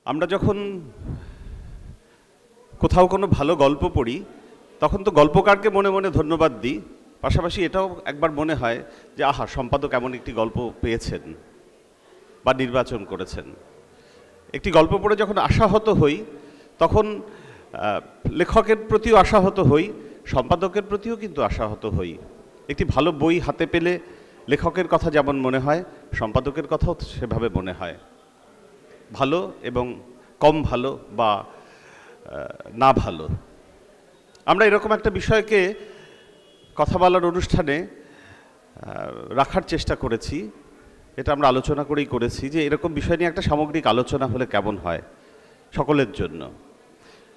আমরা যখন কোথাও কোনো ভালো গল্প পড়ি তখন তো গল্পকারকে মনে মনে ধন্যবাদ দিই, পাশাপাশি এটাও একবার মনে হয় যে আহা, সম্পাদক এমন একটি গল্প পেয়েছেন বা নির্বাচন করেছেন। একটি গল্প পড়ে যখন আশাহত হই তখন লেখকের প্রতিও আশাহত হই, সম্পাদকের প্রতিও কিন্তু আশাহত হই। একটি ভালো বই হাতে পেলে লেখকের কথা যেমন মনে হয়, সম্পাদকের কথাও সেভাবে মনে হয়। ভালো এবং কম ভালো বা না ভালো, আমরা এরকম একটা বিষয়কে কথা বলার অনুষ্ঠানে রাখার চেষ্টা করেছি। এটা আমরা আলোচনা করেই করেছি যে এরকম বিষয় নিয়ে একটা সামগ্রিক আলোচনা হলে কেমন হয় সকলের জন্য।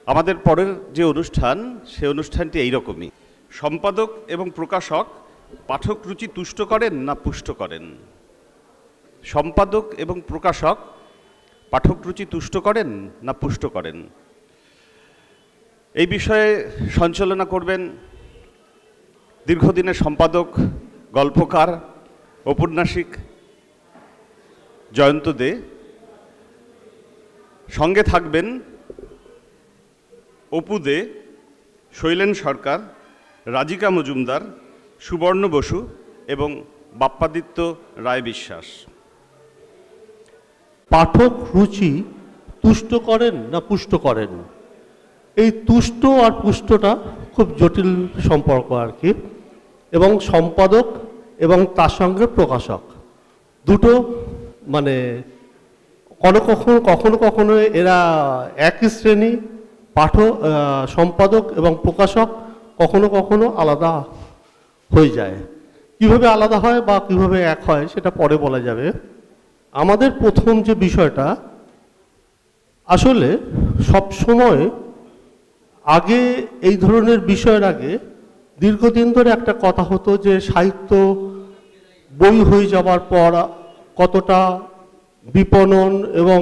আমাদের পরের যে অনুষ্ঠান, সে অনুষ্ঠানটি এইরকমই। সম্পাদক এবং প্রকাশক পাঠক রুচি তুষ্ট করেন না পুষ্ট করেন? সম্পাদক এবং প্রকাশক পাঠক রুচি তুষ্ট করেন না পুষ্ট করেন? এই বিষয়ে সঞ্চালনা করবেন দীর্ঘদিনের সম্পাদক, গল্পকার, ঔপন্যাসিক জয়ন্ত দে। সঙ্গে থাকবেন অপু দে, শৈলেন সরকার, রাজিকা মজুমদার, সুবর্ণ বসু এবং বাপ্পাদিত্য রায় বিশ্বাস। পাঠক রুচি তুষ্ট করেন না পুষ্ট করেন? এই তুষ্ট আর পুষ্টটা খুব জটিল সম্পর্ক আর কি। এবং সম্পাদক এবং তার সঙ্গে প্রকাশক দুটো মানে কখনো কখনো এরা একই শ্রেণী। সম্পাদক এবং প্রকাশক কখনো কখনো আলাদা হয়ে যায়। কিভাবে আলাদা হয় বা কিভাবে এক হয় সেটা পরে বলা যাবে। আমাদের প্রথম যে বিষয়টা, আসলে সব সময় আগে এই ধরনের বিষয়ের আগে দীর্ঘদিন ধরে একটা কথা হতো যে সাহিত্য বই হয়ে যাওয়ার পর কতটা বিপণন এবং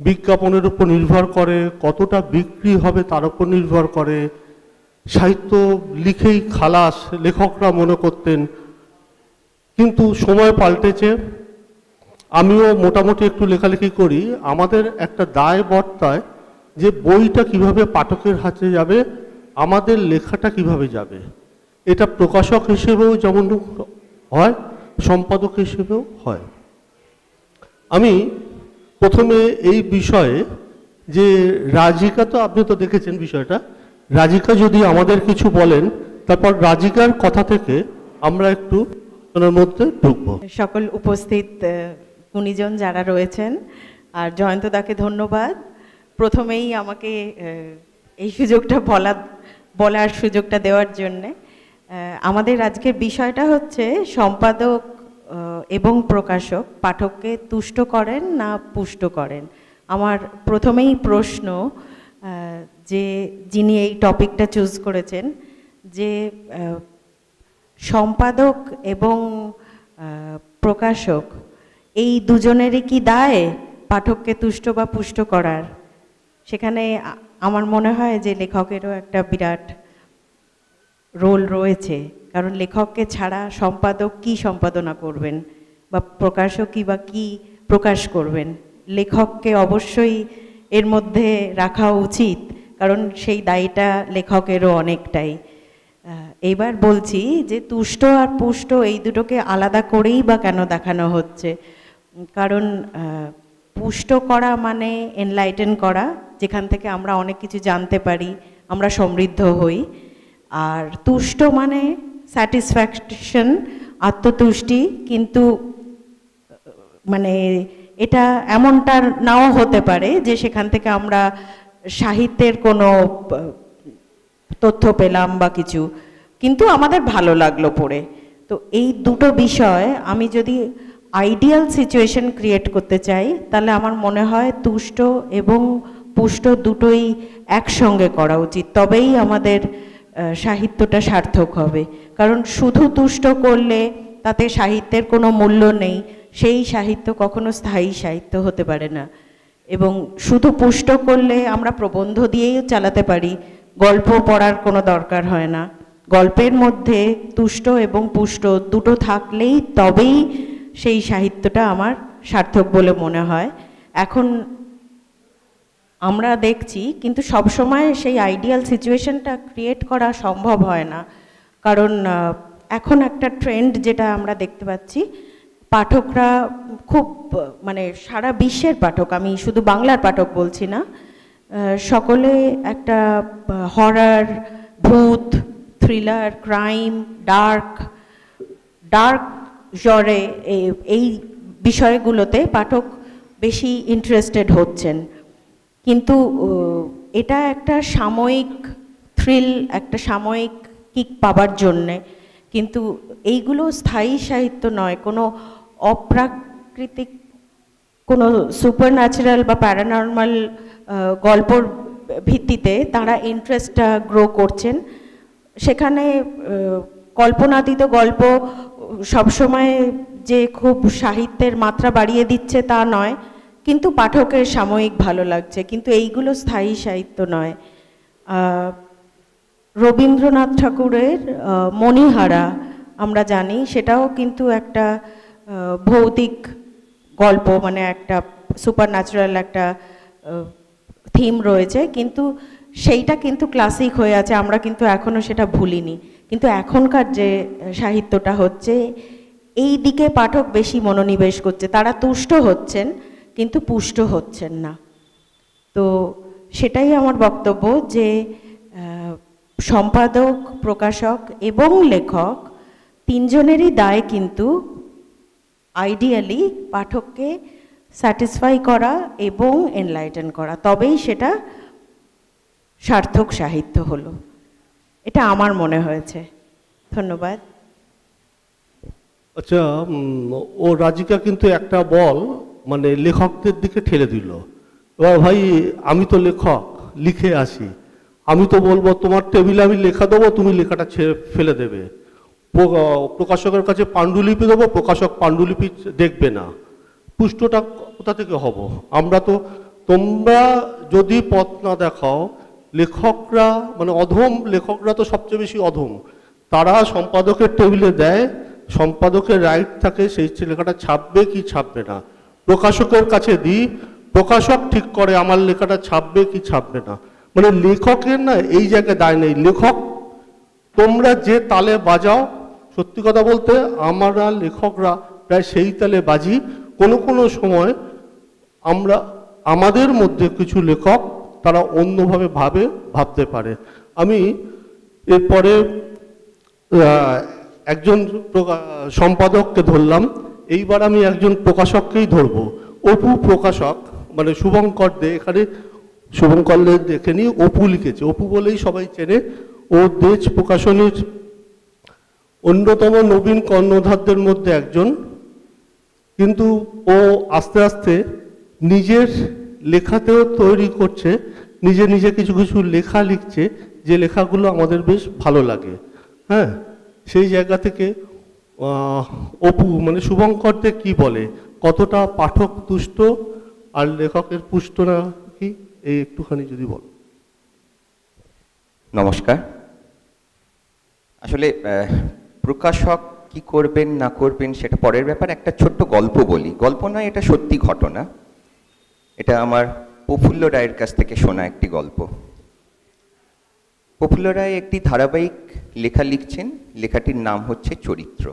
বিজ্ঞাপনের উপর নির্ভর করে, কতটা বিক্রি হবে তার উপর নির্ভর করে। সাহিত্য লিখেই খালাস লেখকরা মনে করতেন, কিন্তু সময় পাল্টেছে। আমিও মোটামুটি একটু লেখালেখি করি। আমাদের একটা দায় বর্তায় যে বইটা কিভাবে পাঠকের হাতে যাবে, আমাদের লেখাটা কিভাবে যাবে। এটা প্রকাশক হিসেবেও যেমন হয়, সম্পাদক হিসেবেও হয়। আমি প্রথমে এই বিষয়ে যে রাজিকা, তো আপনি তো দেখেছেন বিষয়টা, রাজিকা যদি আমাদের কিছু বলেন, তারপর রাজিকার কথা থেকে আমরা একটু ওনার মধ্যে ঢুকবো। সকল উপস্থিত গুণীজন যারা রয়েছেন আর জয়ন্তদাকে ধন্যবাদ প্রথমেই আমাকে এই সুযোগটা বলার সুযোগটা দেওয়ার জন্যে। আমাদের আজকের বিষয়টা হচ্ছে সম্পাদক এবং প্রকাশক পাঠককে তুষ্ট করেন না পুষ্ট করেন। আমার প্রথমেই প্রশ্ন যে যিনি এই টপিকটা চুজ করেছেন, যে সম্পাদক এবং প্রকাশক এই দুজনেরই কি দায় পাঠককে তুষ্ট বা পুষ্ট করার? সেখানে আমার মনে হয় যে লেখকেরও একটা বিরাট রোল রয়েছে, কারণ লেখককে ছাড়া সম্পাদক কি সম্পাদনা করবেন বা প্রকাশকই বা কি প্রকাশ করবেন? লেখককে অবশ্যই এর মধ্যে রাখা উচিত, কারণ সেই দায়টা লেখকেরও অনেকটাই। এইবার বলছি যে তুষ্ট আর পুষ্ট এই দুটোকে আলাদা করেই বা কেন দেখানো হচ্ছে? কারণ পুষ্ট করা মানে এনলাইটেন করা, যেখান থেকে আমরা অনেক কিছু জানতে পারি, আমরা সমৃদ্ধ হই। আর তুষ্ট মানে স্যাটিসফ্যাকশন, আত্মতুষ্টি। কিন্তু মানে এটা এমনটা নাও হতে পারে যে সেখান থেকে আমরা সাহিত্যের কোনো তথ্য পেলাম বা কিছু, কিন্তু আমাদের ভালো লাগলো পড়ে। তো এই দুটো বিষয় আমি যদি আইডিয়াল সিচুয়েশন ক্রিয়েট করতে চাই, তাহলে আমার মনে হয় তুষ্ট এবং পুষ্ট দুটোই একসঙ্গে করা উচিত, তবেই আমাদের সাহিত্যটা সার্থক হবে। কারণ শুধু তুষ্ট করলে তাতে সাহিত্যের কোনো মূল্য নেই, সেই সাহিত্য কখনো স্থায়ী সাহিত্য হতে পারে না। এবং শুধু পুষ্ট করলে আমরা প্রবন্ধ দিয়েই চালাতে পারি, গল্প পড়ার কোনো দরকার হয় না। গল্পের মধ্যে তুষ্ট এবং পুষ্ট দুটো থাকলেই তবেই সেই সাহিত্যটা আমার সার্থক বলে মনে হয়। এখন আমরা দেখছি, কিন্তু সবসময় সেই আইডিয়াল সিচুয়েশনটা ক্রিয়েট করা সম্ভব হয় না। কারণ এখন একটা ট্রেন্ড যেটা আমরা দেখতে পাচ্ছি, পাঠকরা খুব মানে সারা বিশ্বের পাঠক, আমি শুধু বাংলার পাঠক বলছি না, সকলে একটা হরর, ভূত, থ্রিলার, ক্রাইম, ডার্ক জরে এই বিষয়গুলোতে পাঠক বেশি ইন্টারেস্টেড হচ্ছেন। কিন্তু এটা একটা সাময়িক থ্রিল, একটা সাময়িক কিক পাবার জন্যে, কিন্তু এইগুলো স্থায়ী সাহিত্য নয়। কোনো অপ্রাকৃতিক, কোনো সুপার ন্যাচারাল বা প্যারানর্মাল গল্পর ভিত্তিতে তারা ইন্টারেস্টটা গ্রো করছেন। সেখানে কল্পনাতীত গল্প সবসময় যে খুব সাহিত্যের মাত্রা বাড়িয়ে দিচ্ছে তা নয়, কিন্তু পাঠকের সাময়িক ভালো লাগছে, কিন্তু এইগুলো স্থায়ী সাহিত্য নয়। রবীন্দ্রনাথ ঠাকুরের মণিহারা আমরা জানি, সেটাও কিন্তু একটা ভৌতিক গল্প, মানে একটা সুপার ন্যাচারাল একটা থিম রয়েছে, কিন্তু সেইটা কিন্তু ক্লাসিক হয়ে আছে, আমরা কিন্তু এখনও সেটা ভুলিনি। কিন্তু এখনকার যে সাহিত্যটা হচ্ছে, এই দিকে পাঠক বেশি মনোনিবেশ করছে, তারা তুষ্ট হচ্ছেন কিন্তু পুষ্ট হচ্ছেন না। তো সেটাই আমার বক্তব্য যে সম্পাদক, প্রকাশক এবং লেখক তিনজনেরই দায় কিন্তু আইডিয়ালি পাঠককে স্যাটিসফাই করা এবং এনলাইটেন করা, তবেই সেটা সার্থক সাহিত্য হলো। এটা আমার মনে হয়েছে। ধন্যবাদ। আচ্ছা, ও রাজিকা কিন্তু একটা বল মানে লেখকদের দিকে ঠেলে দিল। এবার ভাই, আমি তো লেখক, লিখে আসি, আমি তো বলবো তোমার টেবিলে আমি লেখা দেবো, তুমি লেখাটা ফেলে দেবে। প্রকাশকের কাছে পাণ্ডুলিপি দেবো, প্রকাশক পাণ্ডুলিপি দেখবে না, পুষ্টটা কোথা থেকে হব আমরা? তো তোমরা যদি পথ না দেখাও, লেখকরা মানে অধম, লেখকরা তো সবচেয়ে বেশি অধম, তারা সম্পাদকের টেবিলে দেয়, সম্পাদকের রাইট থাকে সেই লেখাটা ছাপবে কি ছাপবে না, প্রকাশকের কাছে দিই, প্রকাশক ঠিক করে আমার লেখাটা ছাপবে কি ছাপবে না। মানে লেখকের না এই জায়গায় দায় নেই। লেখক তোমরা যে তালে বাজাও, সত্যি কথা বলতে আমরা লেখকরা প্রায় সেই তালে বাজি। কোনো কোনো সময় আমরা আমাদের মধ্যে কিছু লেখক তারা অন্যভাবে ভাবতে পারে। আমি এরপরে একজন সম্পাদককে ধরলাম, এইবার আমি একজন প্রকাশককেই ধরব। অপু প্রকাশক মানে শুভঙ্কর দে, এখানে শুভঙ্কর দে দেখে নিই, অপু লিখেছে, অপু বলেই সবাই চেনে। ও দেশ প্রকাশনীর অন্যতম নবীন কর্ণধারদের মধ্যে একজন, কিন্তু ও আস্তে আস্তে নিজের লেখাতেও তৈরি করছে, নিজে নিজে কিছু কিছু লেখা লিখছে, যে লেখাগুলো আমাদের বেশ ভালো লাগে। হ্যাঁ, সেই জায়গা থেকে অপু মানে শুভঙ্করদের কি বলে, কতটা পাঠক তুষ্ট আর লেখকের পুষ্ট না কি, এই একটুখানি যদি বল। নমস্কার। আসলে প্রকাশক কি করবেন না করবেন সেটা পরের ব্যাপার। একটা ছোট্ট গল্প বলি, গল্প নয়, এটা সত্যি ঘটনা। এটা আমার প্রফুল্ল রায়ের কাছ থেকে শোনা একটি গল্প। প্রফুল্ল রায় একটি ধারাবাহিক লেখা লিখছেন, লেখাটির নাম হচ্ছে চরিত্র।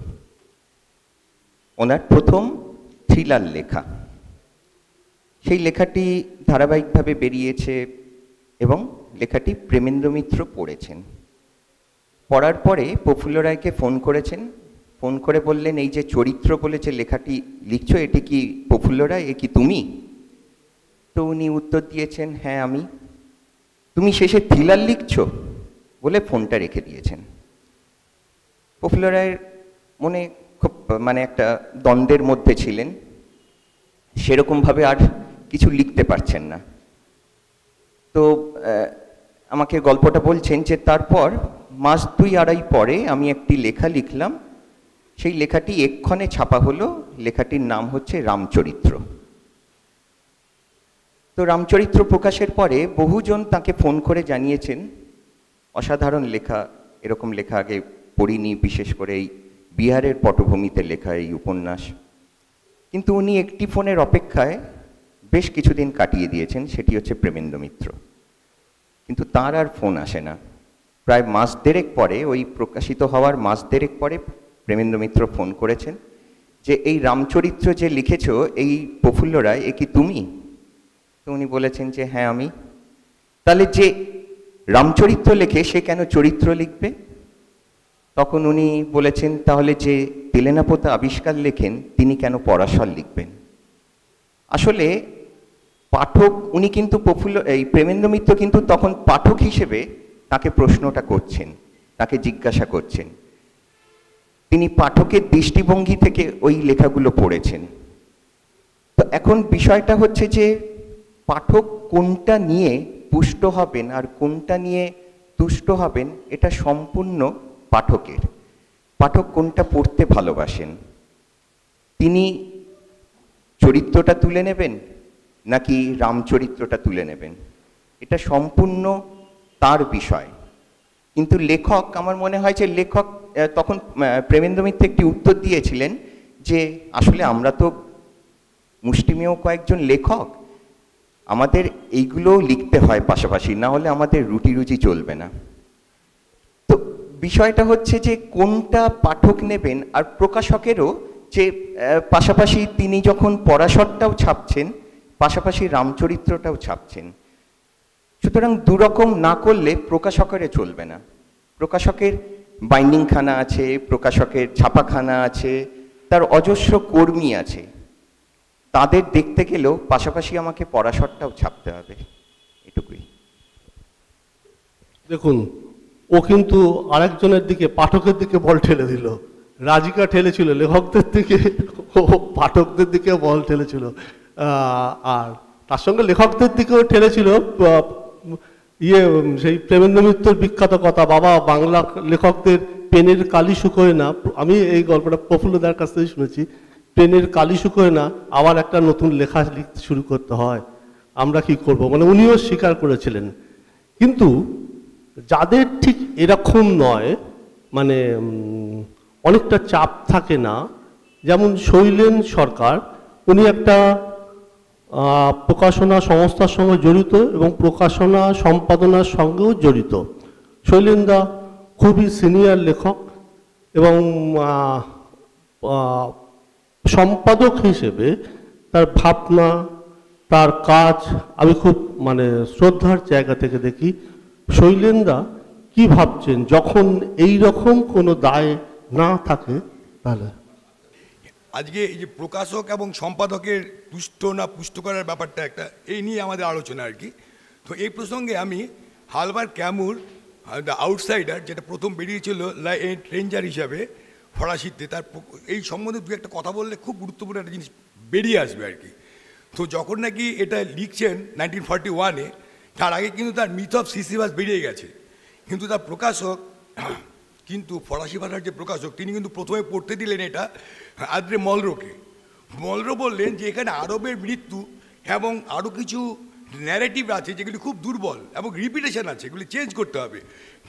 ওনার প্রথম থ্রিলার লেখা, সেই লেখাটি ধারাবাহিকভাবে বেরিয়েছে এবং লেখাটি প্রেমেন্দ্র মিত্র পড়েছেন। পড়ার পরে প্রফুল্ল রায়কে ফোন করেছেন, ফোন করে বললেন, এই যে চরিত্র বলে যে লেখাটি লিখছো, এটি কি প্রফুল্ল রায়, এ কি তুমি? তো উনি উত্তর দিয়েছেন, হ্যাঁ আমি। তুমি শেষে থ্রিলার লিখছো বলে ফোনটা রেখে দিয়েছেন। প্রফুল্ল রায়ের মনে খুব মানে একটা দ্বন্দ্বের মধ্যে ছিলেন, সেরকমভাবে আর কিছু লিখতে পারছেন না। তো আমাকে গল্পটা বলছেন যে তারপর মাস 2-2.5 পরে আমি একটি লেখা লিখলাম, সেই লেখাটি এক্ষণে ছাপা হলো, লেখাটির নাম হচ্ছে রামচরিত্র। তো রামচরিত্র প্রকাশের পরে বহুজন তাকে ফোন করে জানিয়েছেন, অসাধারণ লেখা, এরকম লেখা আগে পড়িনি, বিশেষ করে এই বিহারের পটভূমিতে লেখা এই উপন্যাস। কিন্তু উনি একটি ফোনের অপেক্ষায় বেশ কিছুদিন কাটিয়ে দিয়েছেন, সেটি হচ্ছে প্রেমেন্দ্র মিত্র। কিন্তু তার আর ফোন আসে না। প্রায় মাস দেড়েক পরে, ওই প্রকাশিত হওয়ার মাস দেড়েক পরে প্রেমেন্দ্র মিত্র ফোন করেছেন যে এই রামচরিত্র যে লিখেছ এই প্রফুল্ল রায়, এ কি তুমি? তো উনি বলেছেন যে হ্যাঁ আমি। তাহলে যে রামচরিত্র লেখে সে কেন চরিত্র লিখবে? তখন উনি বলেছেন তাহলে যে তেলেনাপোতা আবিষ্কার লেখেন তিনি কেন পরাশর লিখবেন? আসলে পাঠক, উনি কিন্তু এই প্রেমেন্দ্র মিত্র কিন্তু তখন পাঠক হিসেবে তাকে প্রশ্নটা করছেন, তাকে জিজ্ঞাসা করছেন। তিনি পাঠকের দৃষ্টিভঙ্গি থেকে ওই লেখাগুলো পড়েছেন। তো এখন বিষয়টা হচ্ছে যে পাঠক কোনটা নিয়ে পুষ্ট হবেন আর কোনটা নিয়ে তুষ্ট হবেন এটা সম্পূর্ণ পাঠকের। পাঠক কোনটা পড়তে ভালোবাসেন, তিনি চরিত্রটা তুলে নেবেন নাকি রামচরিত্রটা তুলে নেবেন, এটা সম্পূর্ণ তার বিষয়। কিন্তু লেখক, আমার মনে হয় যে লেখক তখন প্রেমেন্দ্র মিত্র একটি উত্তর দিয়েছিলেন যে আসলে আমরা তো মুষ্টিমেয় কয়েকজন লেখক, আমাদের এইগুলোও লিখতে হয় পাশাপাশি, না হলে আমাদের রুটি রুজি চলবে না। তো বিষয়টা হচ্ছে যে কোনটা পাঠক নেবেন, আর প্রকাশকেরও যে পাশাপাশি তিনি যখন পরাশরটাও ছাপছেন পাশাপাশি রামচরিত্রটাও ছাপছেন। সুতরাং দুরকম না করলে প্রকাশকেরও চলবে না। প্রকাশকের বাইন্ডিং খানা আছে, প্রকাশকের ছাপাখানা আছে, তার অজস্র কর্মী আছে, তাদের দেখতে গেলেও পাশাপাশি আমাকে পরাশরটাও ছাপতে হবে, এটুকুই। দেখুন, ও কিন্তু আরেকজনের দিকে, পাঠকের দিকে বল ঠেলে দিল। রাজিকা ঠেলেছিল লেখকদের দিকে, ও পাঠকদের দিকে বল ঠেলেছিল। আর তার সঙ্গে লেখকদের দিকেও ঠেলেছিল সেই প্রেমেন্দ্র মিত্রের বিখ্যাত কথা, বাবা বাংলা লেখকদের পেনের কালি শুকোয় না। আমি এই গল্পটা প্রফুল্লদার কাছ থেকে শুনেছি। পেনের কালি শুকোয় না, আবার একটা নতুন লেখা লিখতে শুরু করতে হয়, আমরা কি করব, মানে উনিও স্বীকার করেছিলেন। কিন্তু যাদের ঠিক এরকম নয়, মানে অনেকটা চাপ থাকে না, যেমন শৈলেন সরকার, উনি একটা প্রকাশনা সংস্থার সঙ্গে জড়িত এবং প্রকাশনা সম্পাদনার সঙ্গেও জড়িত। শৈলেনদা খুবই সিনিয়র লেখক এবং সম্পাদক হিসেবে তার ভাবনা, তার কাজ আমি খুব মানে শ্রদ্ধার জায়গা থেকে দেখি। শৈলেনদা কি ভাবছেন যখন এই রকম কোনো দায় না থাকে? তাহলে আজকে এই যে প্রকাশক এবং সম্পাদকের তুষ্ট না পুষ্ট করার ব্যাপারটা একটা, এই নিয়ে আমাদের আলোচনা আর কি। তো এই প্রসঙ্গে আমি হালবার ক্যামুর দ্য আউটসাইডার, যেটা প্রথম বেরিয়েছিল ট্রেঞ্জার হিসাবে ফরাসিতে, তার এই সম্বন্ধে দু একটা কথা বললে খুব গুরুত্বপূর্ণ একটা জিনিস বেরিয়ে আসবে আর কি। তো যখন নাকি এটা লিখছেন 1941-এ, তার আগে কিন্তু তার মিথ অফ সিসিফাস বেরিয়ে গেছে। কিন্তু তার প্রকাশক, কিন্তু ফরাসি ভাষার যে প্রকাশক, তিনি কিন্তু প্রথমে পড়তে দিলেন এটা আদ্রে মলরোকে। মলরো বললেন যে এখানে আরবের মৃত্যু এবং আরও কিছু ন্যারেটিভ আছে যেগুলি খুব দুর্বল এবং রিপিটেশন আছে, এগুলি চেঞ্জ করতে হবে।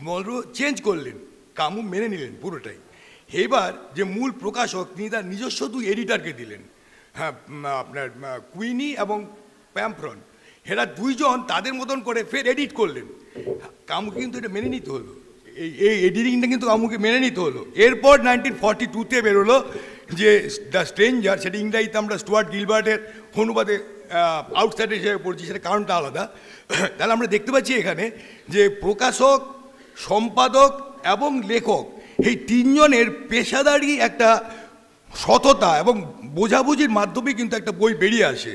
মলরো চেঞ্জ করলেন, কামু মেনে নিলেন পুরোটাই। এবার যে মূল প্রকাশক, তিনি তার নিজস্ব দুই এডিটারকে দিলেন, হ্যাঁ আপনার কুইনি এবং প্যামফ্রন, এরা দুইজন তাদের মতন করে ফের এডিট করলেন। কামুকে কিন্তু এটা মেনে নিতে হলো, এই এডিটিংটা কিন্তু কামুকে মেনে নিতে হলো। এরপর 1942-তে বেরোলো যে দ্য স্ট্রেঞ্জার, সেটা ইংরাজিতে আমরা স্টুয়ার্ট গিলবার্টের অনুবাদে আউটসাইডার হিসেবে পড়ছি, সেটা কারণটা আলাদা। তাহলে আমরা দেখতে পাচ্ছি এখানে যে প্রকাশক, সম্পাদক এবং লেখক, এই তিনজনের পেশাদারি একটা সততা এবং বোঝাবুঝির মাধ্যমে কিন্তু একটা বই বেরিয়ে আসে।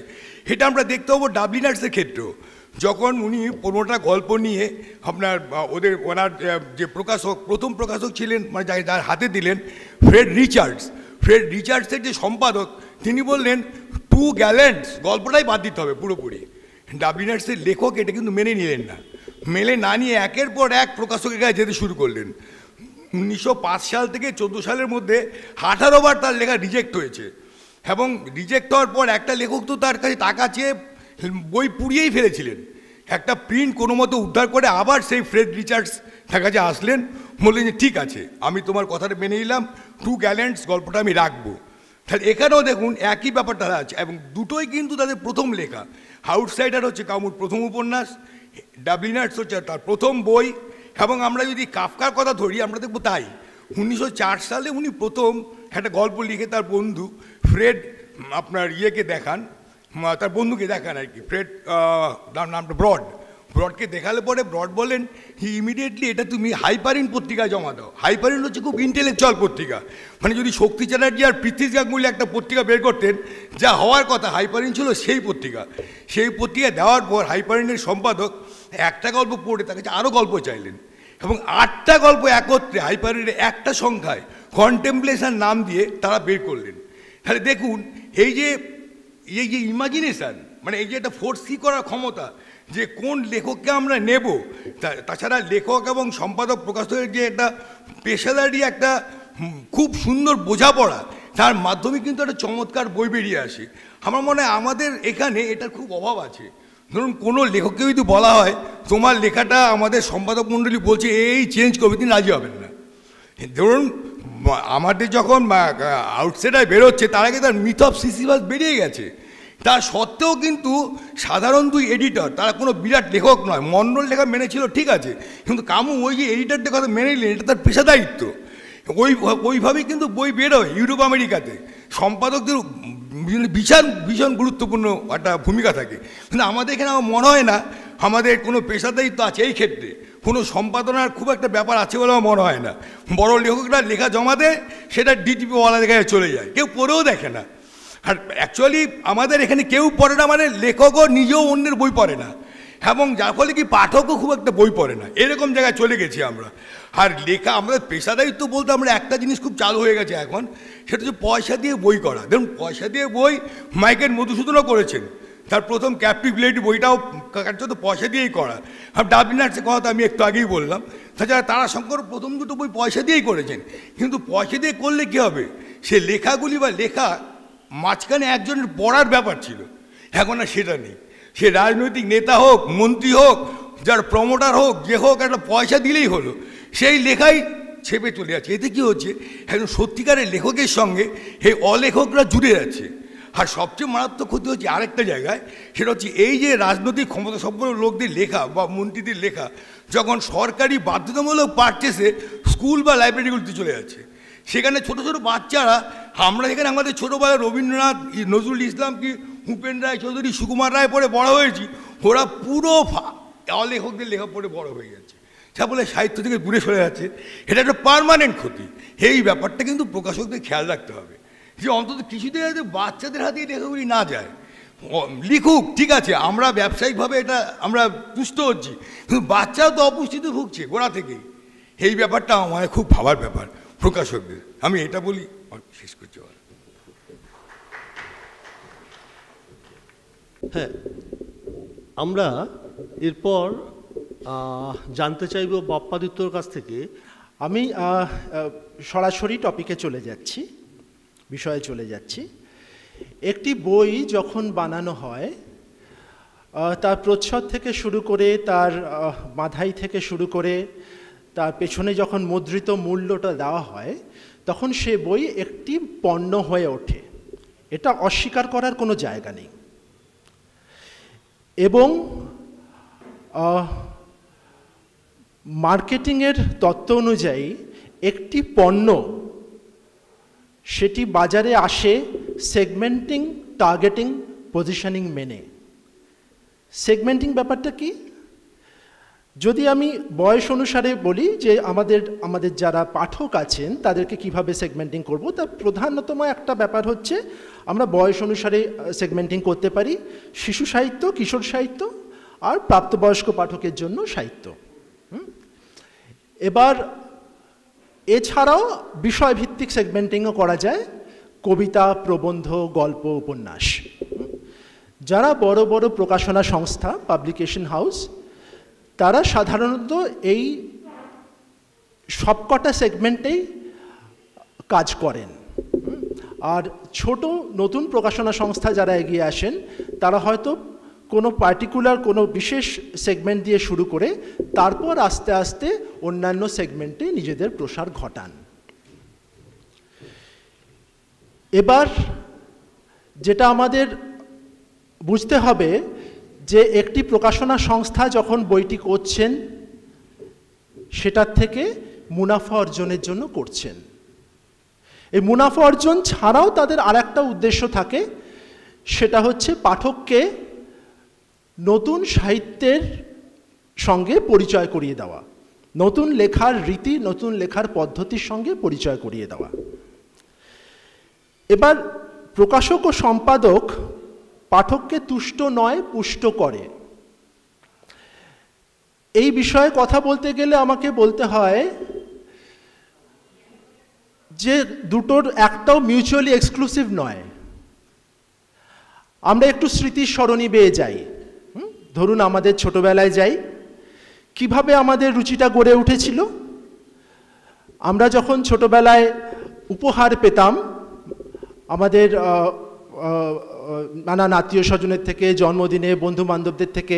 এটা আমরা দেখতে পাবো ডাবলিনার্সের ক্ষেত্রেও, যখন উনি 15টা গল্প নিয়ে আপনার ওনার যে প্রকাশক, প্রথম প্রকাশক ছিলেন, মানে যার হাতে দিলেন ফ্রেড রিচার্ডস। ফ্রেড রিচার্ডসের যে সম্পাদক, তিনি বললেন টু গ্যালেন্টস গল্পটাই বাদ দিতে হবে পুরোপুরি। ডাবলিনার্সের লেখক এটা কিন্তু মেনে নিলেন না, মেনে না নিয়ে একের পর এক প্রকাশকের কাছে যেতে শুরু করলেন। 1905 সাল থেকে 14 সালের মধ্যে 18 বার তার লেখা রিজেক্ট হয়েছে, এবং রিজেক্ট হওয়ার পর একটা লেখক তো তার কাছে টাকা চেয়ে বই পুড়িয়েই ফেলেছিলেন। একটা প্রিন্ট কোনো মতো উদ্ধার করে আবার সেই ফ্রেড রিচার্ডস তার কাছে আসলেন, বললেন যে ঠিক আছে, আমি তোমার কথাটা মেনে নিলাম, টু গ্যালেন্টস গল্পটা আমি রাখবো। তাহলে এখানেও দেখুন একই ব্যাপারটা আছে, এবং দুটোই কিন্তু তাদের প্রথম লেখা। আউটসাইডার হচ্ছে কামুর প্রথম উপন্যাস, ডাবলিনার্স হচ্ছে তার প্রথম বই, এবং আমরা যদি কাফকার কথা ধরি আমরা দেখবো তাই 1904 সালে উনি প্রথম একটা গল্প লিখে তার বন্ধু ফ্রেড আপনার ইয়েকে দেখান, তার বন্ধুকে দেখান আর কি, ফ্রেড নামটা ব্রডকে দেখালে পরে ব্রড বলেন ইমিডিয়েটলি এটা তুমি হাইপারিন পত্রিকায় জমা দাও। হাইপারিন হচ্ছে খুব ইন্টেলেকচুয়াল পত্রিকা, মানে যদি শক্তি চ্যাটার্জি আর পৃথ্বীজ গাঙ্গুলি একটা পত্রিকা বের করতেন যা হওয়ার কথা, হাইপারিন ছিল সেই পত্রিকা। সেই পত্রিকা দেওয়ার পর হাইপারিনের সম্পাদক একটা গল্প পড়ে তার কাছে আরও গল্প চাইলেন, এবং 8টা গল্প একত্রে হাইপারিনের একটা সংখ্যায় কন্টেম্পলেশন নাম দিয়ে তারা বের করলেন। তাহলে দেখুন এই যে ইমাজিনেশান, মানে এই যে একটা ফোর্সি করার ক্ষমতা, যে কোন লেখককে আমরা নেব, তাছাড়া লেখক এবং সম্পাদক প্রকাশকের যে একটা পেশাদারি একটা খুব সুন্দর বোঝাপড়া, তার মাধ্যমে কিন্তু একটা চমৎকার বই বেরিয়ে আসে। আমার মনে হয় আমাদের এখানে এটার খুব অভাব আছে। ধরুন কোনো লেখককে যদি বলা হয় তোমার লেখাটা আমাদের সম্পাদক মণ্ডলী বলছে এই চেঞ্জ করবে, তিনি রাজি হবেন না। ধরুন আমাদের যখন আউটসাইডার বেরোচ্ছে তার আগে তার মিথ অফ সিসিফাস বেরিয়ে গেছে, তা সত্ত্বেও কিন্তু সাধারণ দুই এডিটর, তারা কোনো বিরাট লেখক নয়, মন্ডল লেখা মেনেছিল ঠিক আছে, কিন্তু কামু ওই যে এডিটরদের কথা মেনে নিলেন, এটা তার পেশাদায়িত্ব। ওইভাবেই কিন্তু বই বেরোয় ইউরোপ আমেরিকাতে, সম্পাদকদের ভীষণ গুরুত্বপূর্ণ একটা ভূমিকা থাকে। কিন্তু আমাদের এখানে আমার মনে হয় না আমাদের কোনো পেশাদায়িত্ব আছে এই ক্ষেত্রে, কোনো সম্পাদনার খুব একটা ব্যাপার আছে বলে আমার মনে হয় না। বড় লেখকরা লেখা জমা দেয়, সেটা ডিটিপিওয়ালা জায়গায় চলে যায়, কেউ পড়েও দেখে না। আর অ্যাকচুয়ালি আমাদের এখানে কেউ পড়ে না, মানে লেখকও নিজেও অন্যের বই পড়ে না, এবং যার ফলে কি পাঠকও খুব একটা বই পড়ে না, এরকম জায়গায় চলে গেছি আমরা। আর লেখা আমাদের পেশাদারিত্ব বলতে আমরা একটা জিনিস খুব চালু হয়ে গেছে এখন, সেটা হচ্ছে পয়সা দিয়ে বই করা। দেখুন পয়সা দিয়ে বই মাইকেল মধুসূদনও করেছেন, তার প্রথম ক্যাপটিভ লেডি বইটাও তো পয়সা দিয়েই করা। আর ডাবলিনার্সের কথা আমি একটু আগেই বললাম, তাছাড়া তারাশঙ্কর প্রথম দুটো বই পয়সা দিয়েই করেছেন। কিন্তু পয়সা দিয়ে করলে কী হবে, সে লেখাগুলি বা লেখা মাঝখানে একজনের পড়ার ব্যাপার ছিল, এখন আর সেটা নেই। সে রাজনৈতিক নেতা হোক, মন্ত্রী হোক, যার প্রমোটার হোক, যে হোক, একটা পয়সা দিলেই হলো, সেই লেখাই ছেপে চলে যাচ্ছে। এতে কী হচ্ছে, একজন সত্যিকারের লেখকের সঙ্গে এই অলেখকরা জুড়ে যাচ্ছে। আর সবচেয়ে মারাত্মক ক্ষতি হচ্ছে আরেকটা জায়গায়, সেটা হচ্ছে এই যে রাজনৈতিক ক্ষমতা সম্পন্ন লোকদের লেখা বা মন্ত্রীদের লেখা যখন সরকারি বাধ্যতামূলক পারচেসে স্কুল বা লাইব্রেরিগুলিতে চলে যাচ্ছে, সেখানে ছোটো ছোটো বাচ্চারা, আমরা এখানে আমাদের ছোটোবেলায় রবীন্দ্রনাথ, নজরুল ইসলাম কি ভূপেন রায় চৌধুরী, সুকুমার রায় পড়ে বড় হয়েছি, ওরা পুরো অলেখকদের লেখা পড়ে বড় হয়ে যাচ্ছে, যা বলে সাহিত্য থেকে দূরে সরে যাচ্ছে। এটা একটা পার্মানেন্ট ক্ষতি। এই ব্যাপারটা কিন্তু প্রকাশকদের খেয়াল রাখতে হবে, যে অন্তত কিছুদিন যাতে বাচ্চাদের হাতে লেখাগুলি না যায়। লিখুক ঠিক আছে, আমরা ব্যবসায়িকভাবে এটা আমরা তুষ্ট হচ্ছি, কিন্তু বাচ্চাও তো অপুষ্টিতে ভুগছে গোড়া থেকেই। এই ব্যাপারটা আমার খুব ভাবার ব্যাপার প্রকাশকদের। আমি এটা বলি, শেষ করছি। হ্যাঁ, আমরা এরপর জানতে চাইব বাপ্পাদিত্যর কাছ থেকে। আমি সরাসরি টপিকে চলে যাচ্ছি, বিষয়ে চলে যাচ্ছি। একটি বই যখন বানানো হয়, তার প্রচ্ছদ থেকে শুরু করে, তার বাঁধাই থেকে শুরু করে, তার পেছনে যখন মুদ্রিত মূল্যটা দেওয়া হয়, তখন সে বই একটি পণ্য হয়ে ওঠে। এটা অস্বীকার করার কোনো জায়গা নেই। এবং মার্কেটিংয়ের তত্ত্ব অনুযায়ী একটি পণ্য সেটি বাজারে আসে সেগমেন্টিং, টার্গেটিং, পজিশনিং মেনে। সেগমেন্টিং ব্যাপারটা কি? যদি আমি বয়স অনুসারে বলি যে আমাদের যারা পাঠক আছেন তাদেরকে কিভাবে সেগমেন্টিং করব, তার প্রধানতম একটা ব্যাপার হচ্ছে আমরা বয়স অনুসারে সেগমেন্টিং করতে পারি। শিশু সাহিত্য, কিশোর সাহিত্য, আর প্রাপ্তবয়স্ক পাঠকের জন্য সাহিত্য। এবার এছাড়াও বিষয়ভিত্তিক সেগমেন্টিংও করা যায়, কবিতা, প্রবন্ধ, গল্প, উপন্যাস। যারা বড় বড় প্রকাশনা সংস্থা, পাবলিকেশন হাউস, তারা সাধারণত এই সবকটা সেগমেন্টেই কাজ করেন। আর ছোট নতুন প্রকাশনা সংস্থা যারা এগিয়ে আসেন, তারা হয়তো কোনো পার্টিকুলার কোনো বিশেষ সেগমেন্ট দিয়ে শুরু করে তারপর আস্তে আস্তে অন্যান্য সেগমেন্টে নিজেদের প্রসার ঘটান। এবার যেটা আমাদের বুঝতে হবে যে একটি প্রকাশনা সংস্থা যখন বইটি করছেন সেটার থেকে মুনাফা অর্জনের জন্য করছেন। এই মুনাফা অর্জন ছাড়াও তাদের আরেকটা উদ্দেশ্য থাকে, সেটা হচ্ছে পাঠককে নতুন সাহিত্যের সঙ্গে পরিচয় করিয়ে দেওয়া, নতুন লেখার রীতি, নতুন লেখার পদ্ধতির সঙ্গে পরিচয় করিয়ে দেওয়া। এবার প্রকাশক ও সম্পাদক পাঠককে তুষ্ট নয় পুষ্ট করে। এই বিষয়ে কথা বলতে গেলে আমাকে বলতে হয় যে দুটোর একটাও মিউচুয়ালি এক্সক্লুসিভ নয়। আমরা একটু স্মৃতির সরণি বেয়ে যাই, ধরুন আমাদের ছোটবেলায় যাই, কিভাবে আমাদের রুচিটা গড়ে উঠেছিল। আমরা যখন ছোটবেলায় উপহার পেতাম আমাদের নানান আত্মীয় স্বজনের থেকে, জন্মদিনে বন্ধু বান্ধবদের থেকে,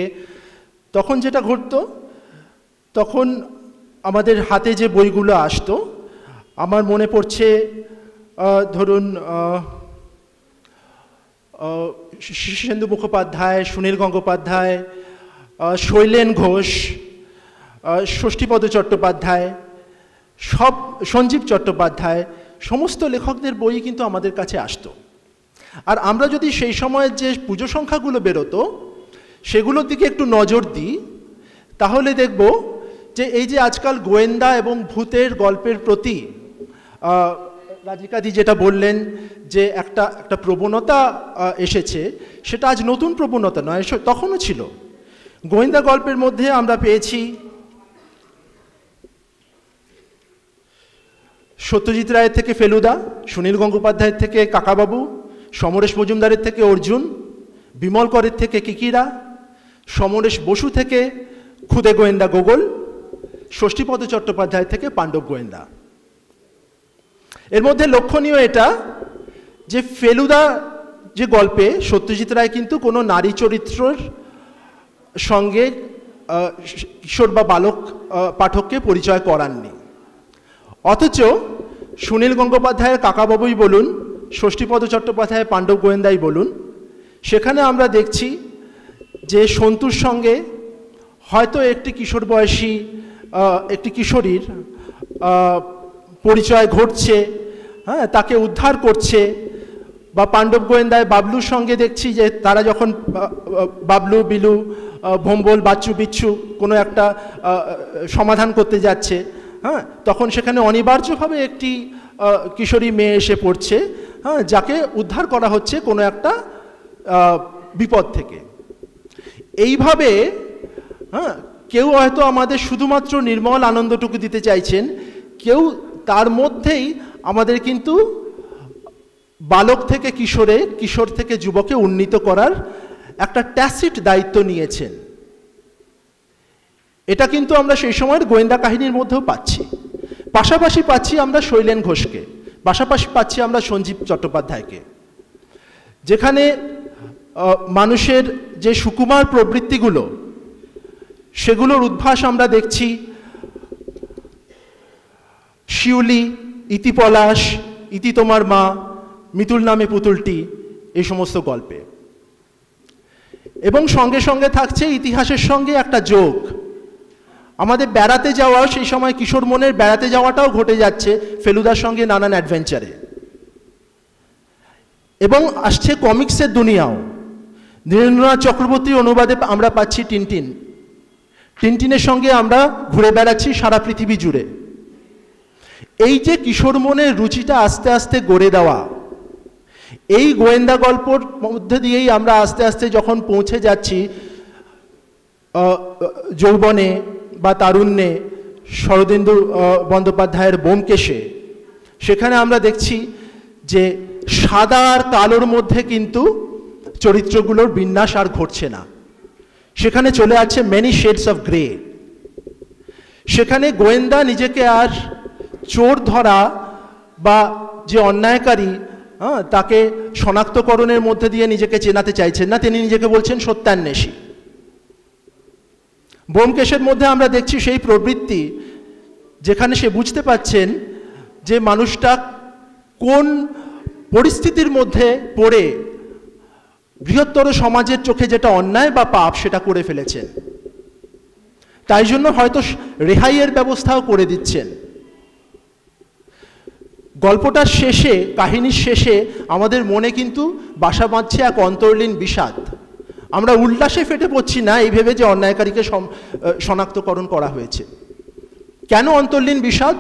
তখন যেটা ঘটতো, তখন আমাদের হাতে যে বইগুলো আসতো, আমার মনে পড়ছে ধরুন শীর্ষেন্দু মুখোপাধ্যায়, সুনীল গঙ্গোপাধ্যায়, শৈলেন ঘোষ, ষষ্ঠীপদ চট্টোপাধ্যায়, সঞ্জীব চট্টোপাধ্যায়, সমস্ত লেখকদের বই কিন্তু আমাদের কাছে আসতো। আর আমরা যদি সেই সময়ের যে পুজো সংখ্যাগুলো বেরোতো সেগুলোর দিকে একটু নজর দিই, তাহলে দেখব যে এই যে আজকাল গোয়েন্দা এবং ভূতের গল্পের প্রতি রাজিকাদি যেটা বললেন যে একটা প্রবণতা এসেছে, সেটা আজ নতুন প্রবণতা নয়, তখনও ছিল। গোয়েন্দা গল্পের মধ্যে আমরা পেয়েছি সত্যজিৎ রায়ের থেকে ফেলুদা, সুনীল গঙ্গোপাধ্যায়ের থেকে কাকাবাবু, সমরেশ মজুমদারের থেকে অর্জুন, বিমল করের থেকে কিকিরা, সমরেশ বসু থেকে খুদে গোয়েন্দা গোগল, ষষ্ঠীপদ চট্টোপাধ্যায় থেকে পাণ্ডব গোয়েন্দা। এর মধ্যে লক্ষণীয় এটা যে ফেলুদা যে গল্পে সত্যজিৎ রায় কিন্তু কোনো নারী চরিত্রের সঙ্গে কিশোর বা বালক পাঠককে পরিচয় করাননি, অথচ সুনীল গঙ্গোপাধ্যায়ের কাকাবাবুই বলুন, ষষ্ঠীপদ চট্টোপাধ্যায়ের পাণ্ডব গোয়েন্দাই বলুন, সেখানে আমরা দেখছি যে সন্তুর সঙ্গে হয়তো একটি কিশোর বয়সী একটি কিশোরীর পরিচয় ঘটছে, হ্যাঁ, তাকে উদ্ধার করছে। বা পাণ্ডব গোয়েন্দায় বাবলুর সঙ্গে দেখছি যে তারা যখন বাবলু, বিলু, ভম্বল, বাচ্চু, বিচ্ছু কোনো একটা সমাধান করতে যাচ্ছে, হ্যাঁ, তখন সেখানে অনিবার্যভাবে একটি কিশোরী মেয়ে এসে পড়ছে, হ্যাঁ, যাকে উদ্ধার করা হচ্ছে কোনো একটা বিপদ থেকে। এইভাবে হ্যাঁ, কেউ হয়তো আমাদের শুধুমাত্র নির্মল আনন্দটুকু দিতে চাইছেন, কেউ তার মধ্যেই আমাদের কিন্তু বালক থেকে কিশোরে, কিশোর থেকে যুবকে উন্নীত করার একটা ট্যাসিট দায়িত্ব নিয়েছেন। এটা কিন্তু আমরা সেই সময়ের গোয়েন্দা কাহিনীর মধ্যেও পাচ্ছি। পাশাপাশি পাচ্ছি আমরা শৈলেন ঘোষকে, পাশাপাশি পাচ্ছি আমরা সঞ্জীব চট্টোপাধ্যায়কে, যেখানে মানুষের যে সুকুমার প্রবৃত্তিগুলো সেগুলোর উদ্ভাস আমরা দেখছি শিউলি, ইতি পলাশ, ইতি তোমার মা, মিতুল নামে পুতুলটি, এই সমস্ত গল্পে। এবং সঙ্গে সঙ্গে থাকছে ইতিহাসের সঙ্গে একটা যোগ। আমাদের বেড়াতে যাওয়াও সেই সময় কিশোর মনের বেড়াতে যাওয়াটাও ঘটে যাচ্ছে ফেলুদার সঙ্গে নানান অ্যাডভেঞ্চারে। এবং আসছে কমিক্সের দুনিয়াও। নীরেন্দ্রনাথ চক্রবর্তীর অনুবাদে আমরা পাচ্ছি টিনটিন, টিনটিনের সঙ্গে আমরা ঘুরে বেড়াচ্ছি সারা পৃথিবী জুড়ে। এই যে কিশোর মনের রুচিটা আস্তে আস্তে গড়ে দেওয়া, এই গোয়েন্দা গল্পর মধ্যে দিয়েই আমরা আস্তে আস্তে যখন পৌঁছে যাচ্ছি যৌবনে বা তারুণ্যে, শরদিন্দু বন্দ্যোপাধ্যায়ের ব্যোমকেশে, সেখানে আমরা দেখছি যে সাদা আর কালোর মধ্যে কিন্তু চরিত্রগুলোর বিন্যাস আর ঘটছে না, সেখানে চলে আসছে মেনি শেডস অফ গ্রে। সেখানে গোয়েন্দা নিজেকে আর চোর ধরা বা যে অন্যায়কারী তাকে শনাক্তকরণের মধ্যে দিয়ে নিজেকে চেনাতে চাইছেন না, তিনি নিজেকে বলছেন সত্যান্বেষী। ব্যোমকেশের মধ্যে আমরা দেখছি সেই প্রবৃত্তি, যেখানে সে বুঝতে পারছেন যে মানুষটা কোন পরিস্থিতির মধ্যে পড়ে বৃহত্তর সমাজের চোখে যেটা অন্যায় বা পাপ সেটা করে ফেলেছেন, তাই জন্য হয়তো রেহাইয়ের ব্যবস্থাও করে দিচ্ছেন। গল্পটার শেষে, কাহিনীর শেষে আমাদের মনে কিন্তু বাসা বাঁধছে এক অন্তর্লীন বিষাদ। আমরা উল্লাসে ফেটে পড়ছি না এই ভেবে যে অন্যায়কারীকে শনাক্তকরণ করা হয়েছে। কেন অন্তর্লীন বিষাদ?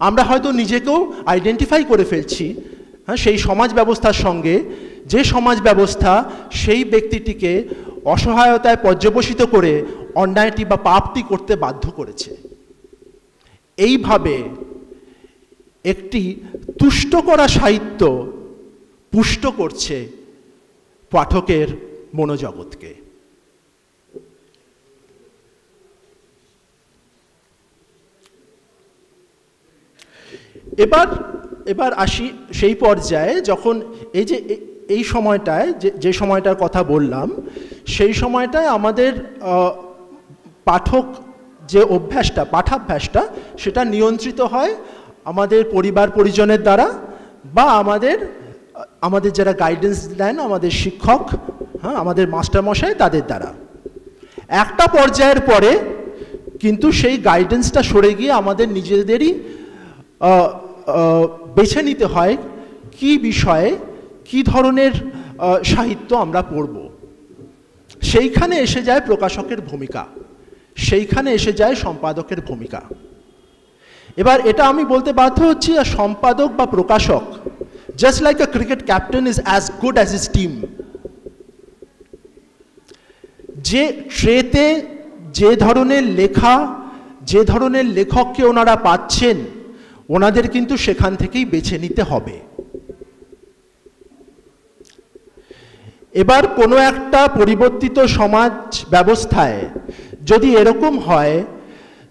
আমরা হয়তো নিজেকেও আইডেন্টিফাই করে ফেলছি সেই সমাজ ব্যবস্থার সঙ্গে, যে সমাজ ব্যবস্থা সেই ব্যক্তিটিকে অসহায়তায় পর্যবসিত করে অন্যায়টি বা পাপটি করতে বাধ্য করেছে। এইভাবে একটি তুষ্ট করা সাহিত্য পুষ্ট করছে পাঠকের মনোজগৎকে। এবার আসি সেই পর্যায়ে যখন এই সময়টায় যে সময়টার কথা বললাম, সেই সময়টায় আমাদের পাঠক যে অভ্যাসটা, পাঠাভ্যাসটা, সেটা নিয়ন্ত্রিত হয় আমাদের পরিবার পরিজনের দ্বারা বা আমাদের যারা গাইডেন্স দেন, আমাদের শিক্ষক, আমাদের মাস্টারমশাই, তাদের দ্বারা। একটা পর্যায়ের পরে কিন্তু সেই গাইডেন্সটা সরে গিয়ে আমাদের নিজেদেরই বেছে নিতে হয় কি বিষয়ে কি ধরনের সাহিত্য আমরা পড়ব। সেইখানে এসে যায় প্রকাশকের ভূমিকা, সেইখানে এসে যায় সম্পাদকের ভূমিকা। এবার এটা আমি বলতে বাধ্য হচ্ছি, সম্পাদক বা প্রকাশক, just like a cricket captain is as good as his team. যে ট্রেতে যে ধরনের লেখা, যে ধরনের লেখককে ওনারা পাচ্ছেন, ওনাদের কিন্তু সেখান থেকেই বেছে নিতে হবে। এবার কোনো একটা পরিবর্তিত সমাজ ব্যবস্থায় যদি এরকম হয়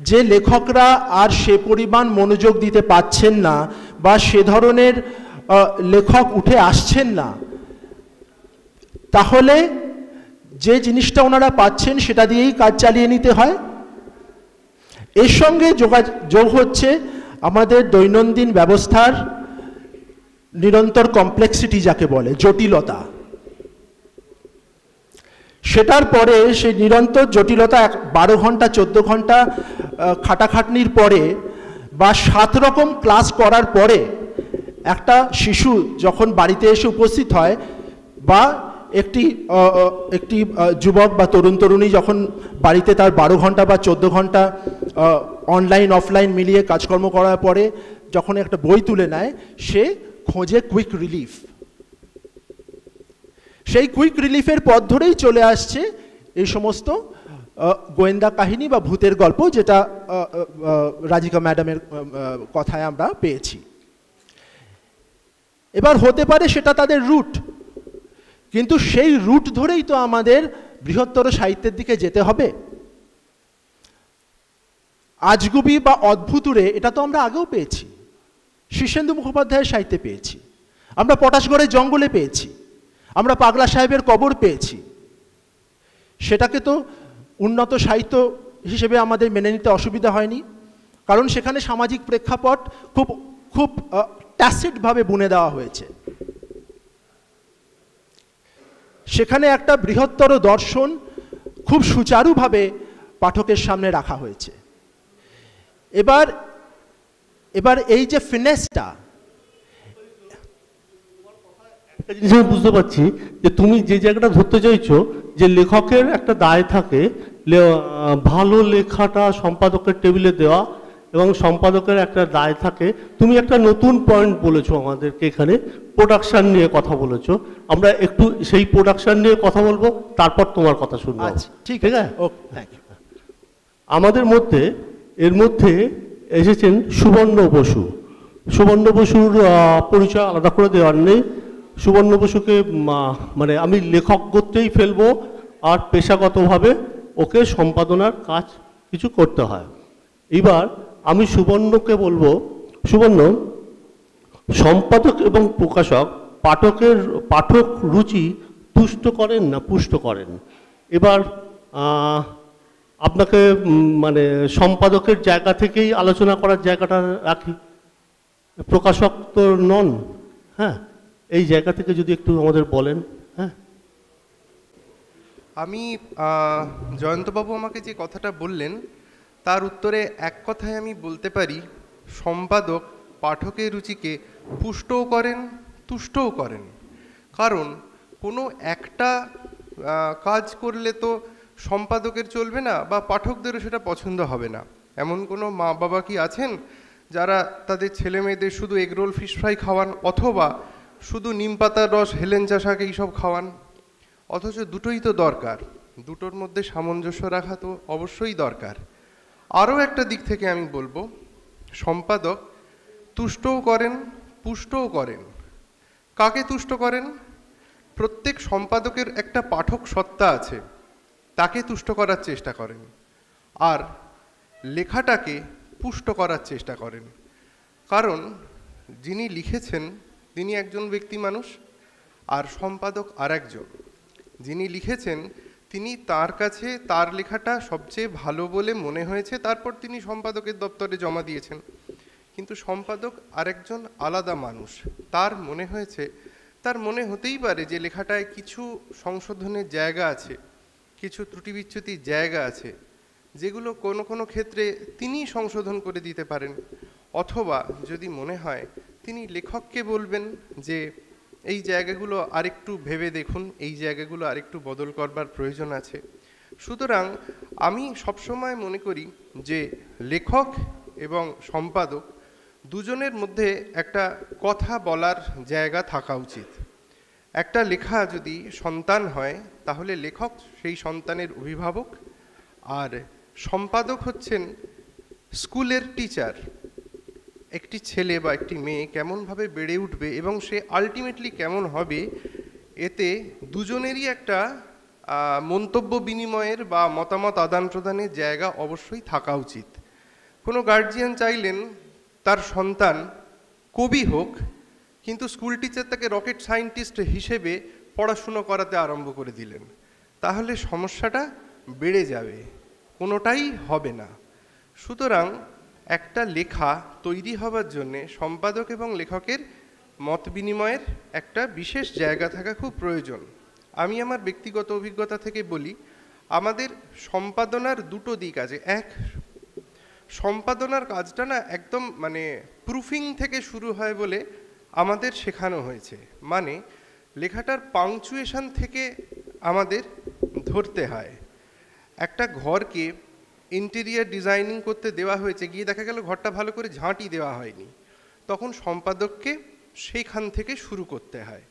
যে লেখকরা আর সে পরিমাণ মনোযোগ দিতে পারছেন না বা সে ধরনের লেখক উঠে আসছেন না, তাহলে যে জিনিসটা ওনারা পাচ্ছেন সেটা দিয়েই কাজ চালিয়ে নিতে হয়। এর সঙ্গে যোগ হচ্ছে আমাদের দৈনন্দিন ব্যবস্থার নিরন্তর কমপ্লেক্সিটি, যাকে বলে জটিলতা। সেটার পরে সেই নিরন্তর জটিলতা 12 ঘন্টা 14 ঘন্টা খাটাখাটনির পরে বা 7 রকম ক্লাস করার পরে একটা শিশু যখন বাড়িতে এসে উপস্থিত হয় বা একটি যুবক বা তরুণী যখন বাড়িতে তার 12 ঘন্টা বা 14 ঘন্টা অনলাইন অফলাইন মিলিয়ে কাজকর্ম করার পরে যখন একটা বই তুলে নেয়, সে খোঁজে কুইক রিলিফ। সেই কুইক রিলিফের পথ ধরেই চলে আসছে এই সমস্ত গোয়েন্দা কাহিনী বা ভূতের গল্প, যেটা রাজিকা ম্যাডামের কথায় আমরা পেয়েছি। এবার হতে পারে সেটা তাদের রুট, কিন্তু সেই রুট ধরেই তো আমাদের বৃহত্তর সাহিত্যের দিকে যেতে হবে। আজগুবি বা অদ্ভুতুরে এটা তো আমরা আগেও পেয়েছি, শীর্ষেন্দু মুখোপাধ্যায়ের সাহিত্যে পেয়েছি, আমরা পটাশগড়ের জঙ্গলে পেয়েছি, আমরা পাগলা সাহেবের কবর পেয়েছি। সেটাকে তো উন্নত সাহিত্য হিসেবে আমাদের মেনে নিতে অসুবিধা হয়নি, কারণ সেখানে সামাজিক প্রেক্ষাপট খুব ট্যাসিটভাবে বুনে দেওয়া হয়েছে। সেখানে একটা বৃহত্তর দর্শন খুব সুচারুভাবে পাঠকের সামনে রাখা হয়েছে। এবার এই যে ফিনেসটা, একটা জিনিস আমি বুঝতে পারছি যে তুমি যে জায়গাটা ধরতে চাইছো যে লেখকের একটা দায় থাকে ভালো লেখাটা সম্পাদকের টেবিলে দেওয়া, এবং সম্পাদকের একটা দায় থাকে। তুমি একটা নতুন পয়েন্ট বলেছো আমাদেরকে, এখানে প্রোডাকশন নিয়ে কথা বলেছো। আমরা একটু সেই প্রোডাকশন নিয়ে কথা বলবো, তারপর তোমার কথা শুনবো। ঠিক আছে, ওকে, থ্যাংক ইউ। আমাদের মধ্যে এর মধ্যে এসেছেন সুবর্ণ বসু। সুবর্ণ বসুর পরিচয় আলাদা করে দেওয়ার নেই। সুবর্ণ বসুকে মানে আমি লেখক গোত্রেই ফেলবো, আর পেশাগতভাবে ওকে সম্পাদনার কাজ কিছু করতে হয়। এবার আমি সুবর্ণকে বলবো, সুবর্ণ, সম্পাদক এবং প্রকাশক পাঠক রুচি তুষ্ট করেন না পুষ্ট করেন? এবার আপনাকে মানে সম্পাদকের জায়গা থেকেই আলোচনা করার জায়গাটা রাখি। প্রকাশক তো নন, হ্যাঁ, এই জায়গা থেকে যদি একটু আমাদের বলেন। হ্যাঁ, আমি জয়ন্তবাবু আমাকে যে কথাটা বললেন তার উত্তরে এক কথায় আমি বলতে পারি, সম্পাদক পাঠকের রুচিকে পুষ্টও করেন, তুষ্টও করেন। কারণ কোনো একটা কাজ করলে তো সম্পাদকের চলবে না বা পাঠকদেরও সেটা পছন্দ হবে না। এমন কোনো মা বাবা কি আছেন যারা তাদের ছেলে মেয়েদের শুধু এগরোল ফিশ ফ্রাই খাওয়ান অথবা শুধু নিম পাতার রস হেলেঞ্চা শাক এইসব খাওয়ান? অথচ দুটোই তো দরকার, দুটোর মধ্যে সামঞ্জস্য রাখা তো অবশ্যই দরকার। আরও একটা দিক থেকে আমি বলবো, সম্পাদক তুষ্টও করেন, পুষ্টও করেন। কাকে তুষ্ট করেন? প্রত্যেক সম্পাদকের একটা পাঠক সত্তা আছে, তাকে তুষ্ট করার চেষ্টা করেন, আর লেখাটাকে পুষ্ট করার চেষ্টা করেন। কারণ যিনি লিখেছেন তিনি একজন ব্যক্তি মানুষ, আর সম্পাদক আর একজন। যিনি লিখেছেন তিনি তার কাছে তার লেখাটা সবচেয়ে ভালো বলে মনে হয়েছে, তারপর তিনি সম্পাদকের দপ্তরে জমা দিয়েছেন। কিন্তু সম্পাদক আরেকজন আলাদা মানুষ, তার মনে হয়েছে, তার মনে হতেই পারে যে লেখাটায় কিছু সংশোধনের জায়গা আছে, কিছু ত্রুটি বিচ্যুতির জায়গা আছে, যেগুলো কোনো কোনো ক্ষেত্রে তিনিই সংশোধন করে দিতে পারেন। অথবা যদি মনে হয় তিনি লেখককে বলবেন যে এই জায়গাগুলো আরেকটু ভেবে দেখুন, এই জায়গাগুলো আরেকটু বদল করবার প্রয়োজন আছে। সুতরাং আমি সবসময় মনে করি যে লেখক এবং সম্পাদক দুজনের মধ্যে একটা কথা বলার জায়গা থাকা উচিত। একটা লেখা যদি সন্তান হয় তাহলে লেখক সেই সন্তানের অভিভাবক, আর সম্পাদক হচ্ছেন স্কুলের টিচার। একটি ছেলে বা একটি মেয়ে কেমনভাবে বেড়ে উঠবে এবং সে আলটিমেটলি কেমন হবে, এতে দুজনেরই একটা মন্তব্য বিনিময়ের বা মতামত আদান প্রদানের জায়গা অবশ্যই থাকা উচিত। কোনো গার্জিয়ান চাইলেন তার সন্তান কবি হোক, কিন্তু স্কুল টিচার তাকে রকেট সায়েন্টিস্ট হিসেবে পড়াশুনো করাতে আরম্ভ করে দিলেন, তাহলে সমস্যাটা বেড়ে যাবে, কোনোটাই হবে না। সুতরাং একটা লেখা তৈরি হবার জন্যে সম্পাদক এবং লেখকের মত বিনিময়ের একটা বিশেষ জায়গা থাকা খুব প্রয়োজন। আমি আমার ব্যক্তিগত অভিজ্ঞতা থেকে বলি, আমাদের সম্পাদনার দুটো দিক আছে। এক, সম্পাদনার কাজটা না একদম মানে প্রুফিং থেকে শুরু হয় বলে আমাদের শেখানো হয়েছে। মানে লেখাটার পাংচুয়েশন থেকে আমাদের ধরতে হয়। একটা ঘরকে ইন্টেরিয়ার ডিজাইনিং করতে দেওয়া হয়েছে, গিয়ে দেখা গেল ঘরটা ভালো করে ঝাঁটি দেওয়া হয়নি, তখন সম্পাদককে সেইখান থেকে শুরু করতে হয়।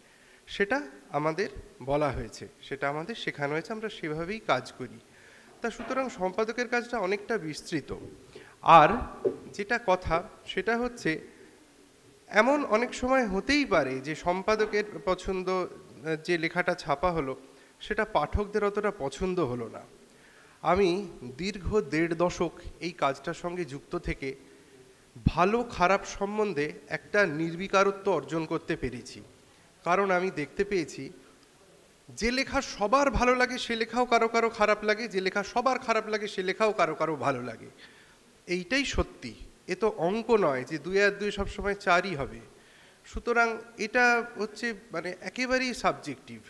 সেটা আমাদের বলা হয়েছে, সেটা আমাদের শেখানো হয়েছে, আমরা সেভাবেই কাজ করি। তা সুতরাং সম্পাদকের কাজটা অনেকটা বিস্তৃত। আর যেটা কথা সেটা হচ্ছে, এমন অনেক সময় হতেই পারে যে সম্পাদকের পছন্দ যে লেখাটা ছাপা হলো সেটা পাঠকদের অতটা পছন্দ হলো না। আমি দীর্ঘ 1.5 দশক এই কাজটার সঙ্গে যুক্ত থেকে ভালো খারাপ সম্বন্ধে একটা নির্বিকারত্ব অর্জন করতে পেরেছি। কারণ আমি দেখতে পেয়েছি যে লেখা সবার ভালো লাগে সে লেখাও কারো কারো খারাপ লাগে, যে লেখা সবার খারাপ লাগে সে লেখাও কারো কারো ভালো লাগে। এইটাই সত্যি, এ তো অঙ্ক নয় যে 2 আর 2 সবসময় 4ই হবে। সুতরাং এটা হচ্ছে মানে একেবারেই সাবজেক্টিভ।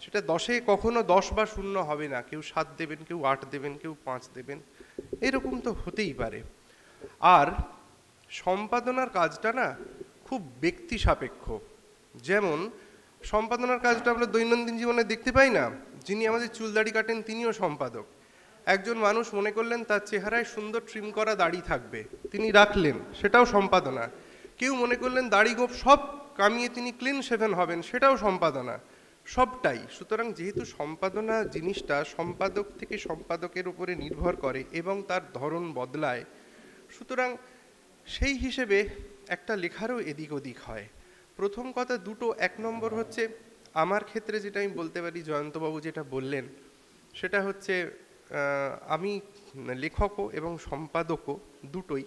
সেটা 10-এ কখনো 10 বা 0 হবে না, কেউ 7 দেবেন, কেউ 8 দেবেন, কেউ 5 দেবেন, এরকম তো হতেই পারে। আর সম্পাদনার কাজটা না খুব ব্যক্তি সাপেক্ষ। যেমন সম্পাদনার কাজটা আমরা দৈনন্দিন জীবনে দেখতে পাই না, যিনি আমাদের চুল দাড়ি কাটেন তিনিও সম্পাদক। একজন মানুষ মনে করলেন তার চেহারায় সুন্দর ট্রিম করা দাড়ি থাকবে, তিনি রাখলেন, সেটাও সম্পাদনা। কেউ মনে করলেন দাড়ি গোঁফ সব কামিয়ে তিনি ক্লিন শেভেন হবেন, সেটাও সম্পাদনা। সবটাই। সুতরাং যেহেতু সম্পাদনা জিনিসটা সম্পাদক থেকে সম্পাদকের উপরে নির্ভর করে এবং তার ধরন বদলায়, সুতরাং সেই হিসেবে একটা লেখারও এদিক ওদিক হয়। প্রথম কথা দুটো, 1 নম্বর হচ্ছে আমার ক্ষেত্রে যেটা আমি বলতে পারি, জয়ন্তবাবু যেটা বললেন সেটা হচ্ছে আমি লেখকও এবং সম্পাদকও দুটোই।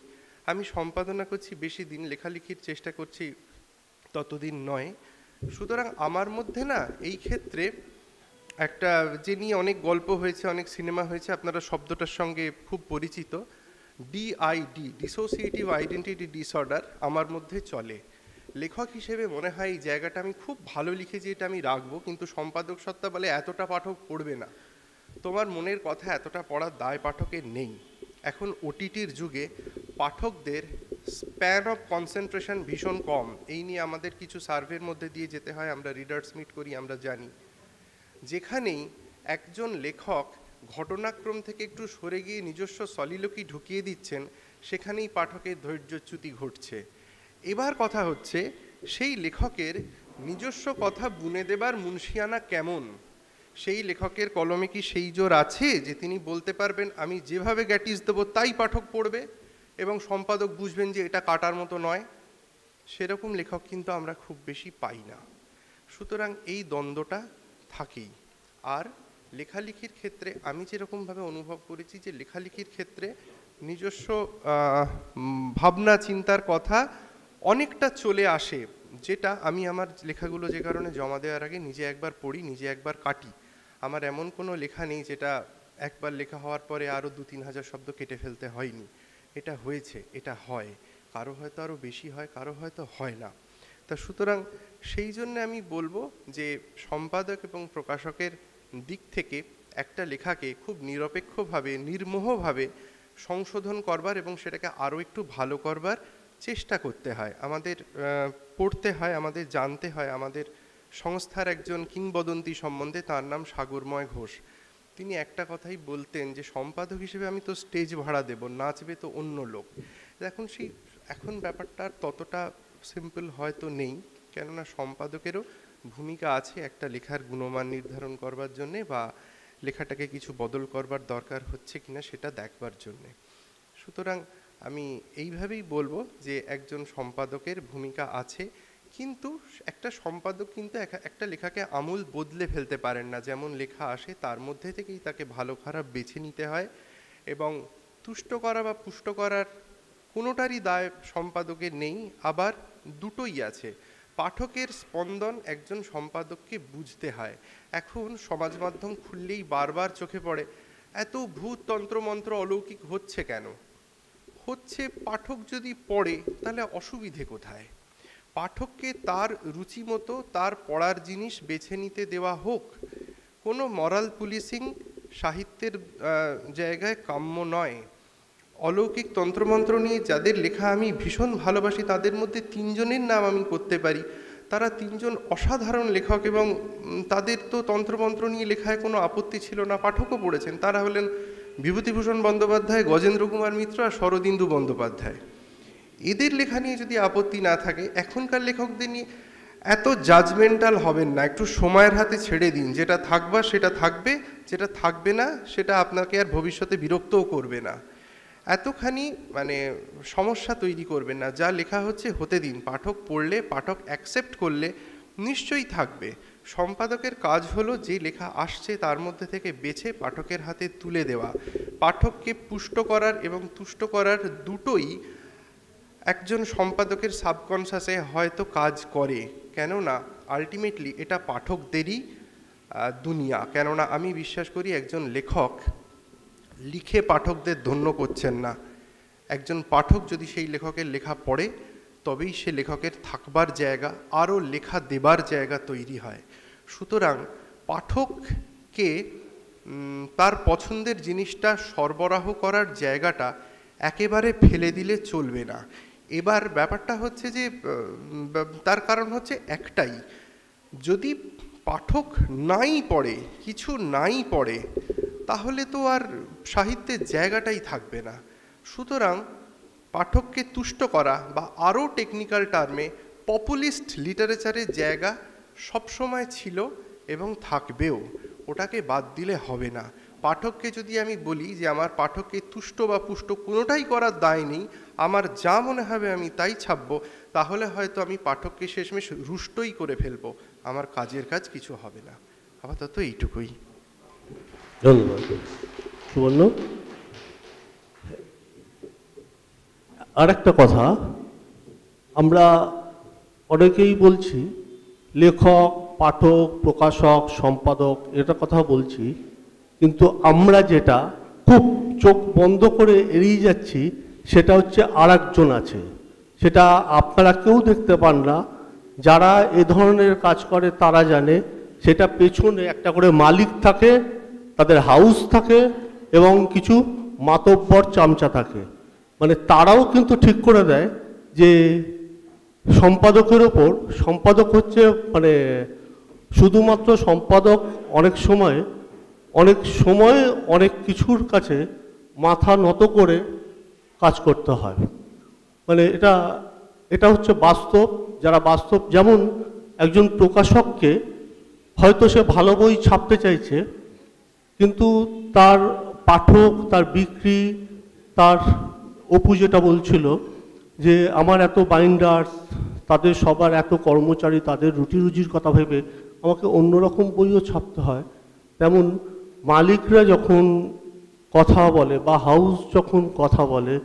আমি সম্পাদনা করছি বেশি দিন, লেখালেখির চেষ্টা করছি ততদিন নয়। সুতরাং আমার মধ্যে না এই ক্ষেত্রে একটা, যে নিয়ে অনেক গল্প হয়েছে, অনেক সিনেমা হয়েছে, আপনারা শব্দটার সঙ্গে খুব পরিচিত, ডিআইডি, ডিসোসিয়েটিভ আইডেন্টিটি ডিসঅর্ডার আমার মধ্যে চলে। লেখক হিসেবে মনে হয় এই জায়গাটা আমি খুব ভালো লিখেছি, এটা আমি রাখবো, কিন্তু সম্পাদক সত্তা বলে এতটা পাঠক পড়বে না। তোমার মনের কথা এতটা পড়ার দায় পাঠকের নেই। এখন ওটিটির যুগে পাঠকদের স্প্যান অফ কনসেন্ট্রেশন ভীষণ কম। এই নিয়ে আমাদের কিছু সার্ভের মধ্যে দিয়ে যেতে হয়, আমরা রিডার্স মিট করি, আমরা জানি। যেখানেই একজন লেখক ঘটনাক্রম থেকে একটু সরে গিয়ে নিজস্ব সলিলকি ঢুকিয়ে দিচ্ছেন, সেখানেই পাঠকের ধৈর্যচ্যুতি ঘটছে। এবার কথা হচ্ছে সেই লেখকের নিজস্ব কথা বুনে দেবার মুন্সিয়ানা কেমন? সেই লেখকের কলমে কি সেই জোর আছে যে তিনি বলতে পারবেন আমি যেভাবে গ্যাটিস দেবো তাই পাঠক পড়বে এবং সম্পাদক বুঝবেন যে এটা কাটার মতো নয়? সেরকম লেখক কিন্তু আমরা খুব বেশি পাই না। সুতরাং এই দ্বন্দ্বটা থাকেই। আর লেখালেখির ক্ষেত্রে আমি যেরকমভাবে অনুভব করেছি যে লেখালেখির ক্ষেত্রে নিজস্ব ভাবনা চিন্তার কথা অনেকটা চলে আসে, যেটা আমি আমার লেখাগুলো যে কারণে জমা দেওয়ার আগে নিজে একবার পড়ি, নিজে একবার কাটি। আমার এমন কোনো লেখা নেই যেটা একবার লেখা হওয়ার পরে আরও 2-3 হাজার শব্দ কেটে ফেলতে হয়নি। এটা হয়েছে, এটা হয়, কারো হয়তো আরও বেশি হয়, কারো হয়তো হয় না। তা সুতরাং সেই জন্য আমি বলবো যে সম্পাদক এবং প্রকাশকের দিক থেকে একটা লেখাকে খুব নিরপেক্ষভাবে, নির্মোহভাবে সংশোধন করবার এবং সেটাকে আরও একটু ভালো করবার চেষ্টা করতে হয়। আমাদের পড়তে হয়, আমাদের জানতে হয়। আমাদের সংস্থার একজন কিংবদন্তি সম্বন্ধে, তার নাম সাগরময় ঘোষ, তিনি একটা কথাই বলতেন যে সম্পাদক হিসেবে আমি তো স্টেজ ভাড়া দেব, নাচবে তো অন্য লোক। এখন ব্যাপারটা ততটা সিম্পল হয়তো নেই, কেননা সম্পাদকেরও ভূমিকা আছে একটা লেখার গুণমান নির্ধারণ করবার জন্যে বা লেখাটাকে কিছু বদল করবার দরকার হচ্ছে কিনা সেটা দেখবার জন্যে। সুতরাং আমি এইভাবেই বলবো যে একজন সম্পাদকের ভূমিকা আছে, কিন্তু একটা সম্পাদক কিন্তু একটা লেখাকে আমূল বদলে ফেলতে পারেন না। যেমন লেখা আসে তার মধ্যে থেকেই তাকে ভালো খারাপ বেছে নিতে হয়, এবং তুষ্ট করা বা পুষ্ট করার কোনোটারই দায় সম্পাদকের নেই। আবার দুটোই আছে। পাঠকের স্পন্দন একজন সম্পাদককে বুঝতে হয়। এখন সমাজ মাধ্যম খুললেই বারবার চোখে পড়ে এত ভূত তন্ত্রমন্ত্র অলৌকিক হচ্ছে কেন? হচ্ছে পাঠক যদি পড়ে তাহলে অসুবিধে কোথায়? পাঠককে তার রুচি মতো তার পড়ার জিনিস বেছে নিতে দেওয়া হোক। কোনো মরাল পুলিশিং সাহিত্যের জায়গায় কাম্য নয়। অলৌকিক তন্ত্রমন্ত্র নিয়ে যাদের লেখা আমি ভীষণ ভালোবাসি, তাদের মধ্যে 3 জনের নাম আমি করতে পারি। তারা 3 জন অসাধারণ লেখক, এবং তাদের তো তন্ত্রমন্ত্র নিয়ে লেখায় কোনো আপত্তি ছিল না, পাঠকও পড়েছেন। তারা হলেন বিভূতিভূষণ বন্দ্যোপাধ্যায়, গজেন্দ্র কুমার মিত্র আর শরদিন্দু বন্দ্যোপাধ্যায়। এদের লেখা নিয়ে যদি আপত্তি না থাকে, এখনকার লেখকদের নিয়ে এত জাজমেন্টাল হবেন না, একটু সময়ের হাতে ছেড়ে দিন। যেটা থাকবার সেটা থাকবে, যেটা থাকবে না সেটা আপনাকে আর ভবিষ্যতে বিরক্তও করবে না। এতখানি সমস্যা তৈরি করবেন না। যা লেখা হচ্ছে হতে দিন, পাঠক পড়লে, পাঠক অ্যাকসেপ্ট করলে নিশ্চয়ই থাকবে। সম্পাদকের কাজ হলো যে লেখা আসছে তার মধ্যে থেকে বেছে পাঠকের হাতে তুলে দেওয়া। পাঠককে পুষ্ট করার এবং তুষ্ট করার দুটোই একজন সম্পাদকের সাবকনশাসে হয়তো কাজ করে, কেননা আলটিমেটলি এটা পাঠকদেরই দুনিয়া। কেননা আমি বিশ্বাস করি একজন লেখক লিখে পাঠকদের ধন্য করছেন না। একজন পাঠক যদি সেই লেখকের লেখা পড়ে, তবেই সে লেখকের থাকবার জায়গা, আরও লেখা দেবার জায়গা তৈরি হয়। সুতরাং পাঠককে তার পছন্দের জিনিসটা সরবরাহ করার জায়গাটা একেবারে ফেলে দিলে চলবে না। এবার ব্যাপারটা হচ্ছে যে তার কারণ হচ্ছে একটাই, যদি পাঠক নাই পড়ে, কিছু নাই পড়ে, তাহলে তো আর সাহিত্যের জায়গাটাই থাকবে না। সুতরাং পাঠককে তুষ্ট করা বা আরও টেকনিক্যাল টার্মে পপুলিস্ট লিটারেচারের জায়গা সবসময় ছিল এবং থাকবেও, ওটাকে বাদ দিলে হবে না। পাঠককে যদি আমি বলি যে আমার পাঠককে তুষ্ট বা পুষ্ট কোনোটাই করার দায় নেই, আমার যা মনে হবে আমি তাই ছাপবো, তাহলে হয়তো আমি পাঠককে শেষমেশ রুষ্টই করে ফেলবো, আমার কাজের কাজ কিছু হবে না। আপাতত এইটুকুই। ধন্যবাদ। সুবর্ণ, আর একটা কথা, আমরা অনেকেই বলছি লেখক, পাঠক, প্রকাশক, সম্পাদক, এটা কথা বলছি, কিন্তু আমরা যেটা খুব চোখ বন্ধ করে এড়িয়ে যাচ্ছি সেটা হচ্ছে আর একজন আছে, সেটা আপনারা কেউ দেখতে পান না, যারা এ ধরনের কাজ করে তারা জানে। সেটা পেছনে একটা করে মালিক থাকে, তাদের হাউস থাকে এবং কিছু মাতব্বর চামচা থাকে। মানে তারাও কিন্তু ঠিক করে দেয় যে সম্পাদকের ওপর, সম্পাদক হচ্ছে মানে শুধুমাত্র সম্পাদক, অনেক সময় অনেক কিছুর কাছে মাথা নত করে কাজ করতে হয়। মানে এটা হচ্ছে বাস্তব। যারা বাস্তব, যেমন একজন প্রকাশককে হয়তো সে ভালো বই ছাপতে চাইছে, কিন্তু তার পাঠক, তার বিক্রি, তার অপু যেটা বলছিল যে আমার এত বাইন্ডার্স, তাদের সবার এত কর্মচারী, তাদের রুটি রুজির কথা ভেবে আমাকে অন্যরকম বইও ছাপতে হয়। তেমন মালিকরা যখন কথা বলে বা হাউস যখন কথা বলে,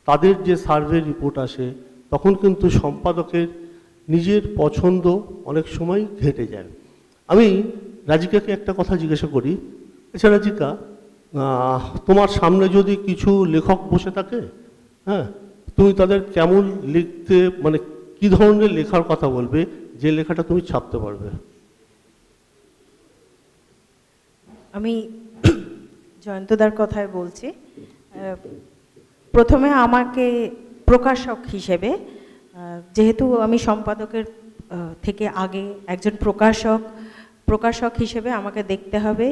তাদের যে সার্ভে রিপোর্ট আসে, তখন কিন্তু সম্পাদকের নিজের পছন্দ অনেক সময় ঘেটে যায়। আমি রাজিকাকে একটা কথা জিজ্ঞাসা করি, আচ্ছা রাজিকা, তোমার সামনে যদি কিছু লেখক বসে থাকে, হ্যাঁ, তুমি তাদের কেমন লিখতে, মানে কি ধরনের লেখার কথা বলবে যে লেখাটা তুমি ছাপতে পারবে? আমি জয়ন্তদার কথায় বলছি। প্রথমে আমাকে প্রকাশক হিসেবে, যেহেতু আমি সম্পাদকের থেকে আগে একজন প্রকাশক হিসেবে আমাকে দেখতে হবে,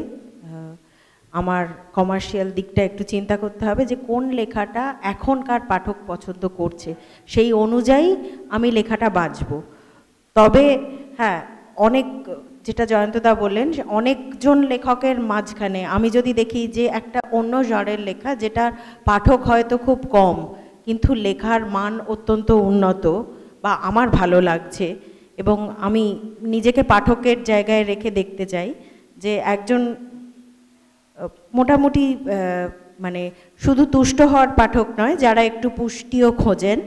আমার কমার্শিয়াল দিকটা একটু চিন্তা করতে হবে যে কোন লেখাটা এখনকার পাঠক পছন্দ করছে, সেই অনুযায়ী আমি লেখাটা বাছবো। তবে হ্যাঁ, অনেক, যেটা জয়ন্তদা বললেন, অনেকজন লেখকের মাঝখানে আমি যদি দেখি যে একটা অন্য জনের লেখা, যেটা পাঠক হয়তো খুব কম কিন্তু লেখার মান অত্যন্ত উন্নত বা আমার ভালো লাগছে, এবং আমি নিজেকে পাঠকের জায়গায় রেখে দেখতে চাই যে একজন মোটামুটি মানে শুধু তুষ্ট হওয়ার পাঠক নয়, যারা একটু পুষ্টিও খোঁজেন,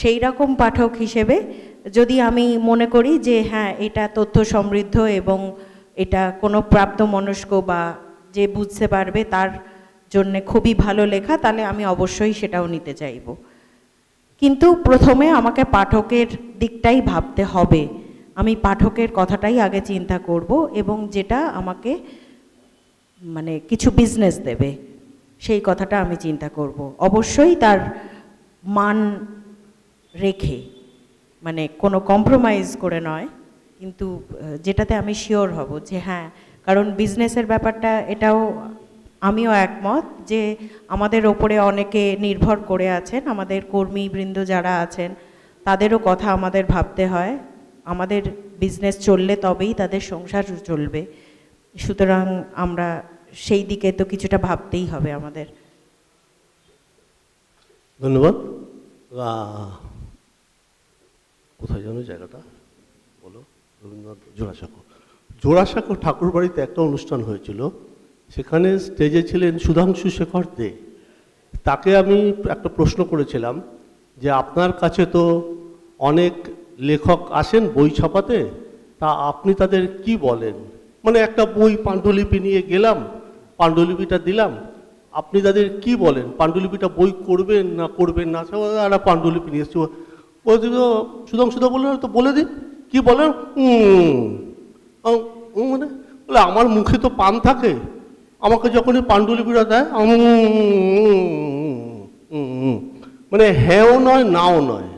সেই রকম পাঠক হিসেবে যদি আমি মনে করি যে হ্যাঁ এটা তথ্য সমৃদ্ধ এবং এটা কোনো প্রাপ্তমনস্ক বা যে বুঝতে পারবে তার জন্য খুবই ভালো লেখা, তাহলে আমি অবশ্যই সেটাও নিতে চাইব। কিন্তু প্রথমে আমাকে পাঠকের দিকটাই ভাবতে হবে, আমি পাঠকের কথাটাই আগে চিন্তা করব, এবং যেটা আমাকে মানে কিছু বিজনেস দেবে সেই কথাটা আমি চিন্তা করব। অবশ্যই তার মান রেখে, মানে কোনো কম্প্রোমাইজ করে নয়, কিন্তু যেটাতে আমি শিওর হব যে হ্যাঁ, কারণ বিজনেসের ব্যাপারটা এটাও আমিও একমত যে আমাদের ওপরে অনেকে নির্ভর করে আছেন, আমাদের কর্মীবৃন্দ যারা আছেন তাদেরও কথা আমাদের ভাবতে হয়। আমাদের বিজনেস চললে তবেই তাদের সংসার চলবে, সুতরাং আমরা সেই দিকে তো কিছুটা ভাবতেই হবে আমাদের। ধন্যবাদ। কোথায় জানো জায়গাটা বলো? রবীন্দ্রনাথ জোড়াসাঁকো ঠাকুর বাড়িতে একটা অনুষ্ঠান হয়েছিল, সেখানে স্টেজে ছিলেন সুধাংশু শেখর দে। তাকে আমি একটা প্রশ্ন করেছিলাম যে আপনার কাছে তো অনেক লেখক আসেন বই ছাপাতে, তা আপনি তাদের কি বলেন? মানে একটা বই পাণ্ডুলিপি নিয়ে গেলাম, পাণ্ডুলিপিটা দিলাম, আপনি তাদের কি বলেন? পাণ্ডুলিপিটা বই করবেন না করবেন না? একটা পাণ্ডুলিপি নিয়ে এসছি, বলছিল সুধাংশুদা বললেন তো বলে দিন কি বলেন। মানে বলে আমার মুখে তো পান থাকে, আমাকে যখনই পাণ্ডুলিপিটা দেয় মানে হ্যাঁও নয় নাও নয়।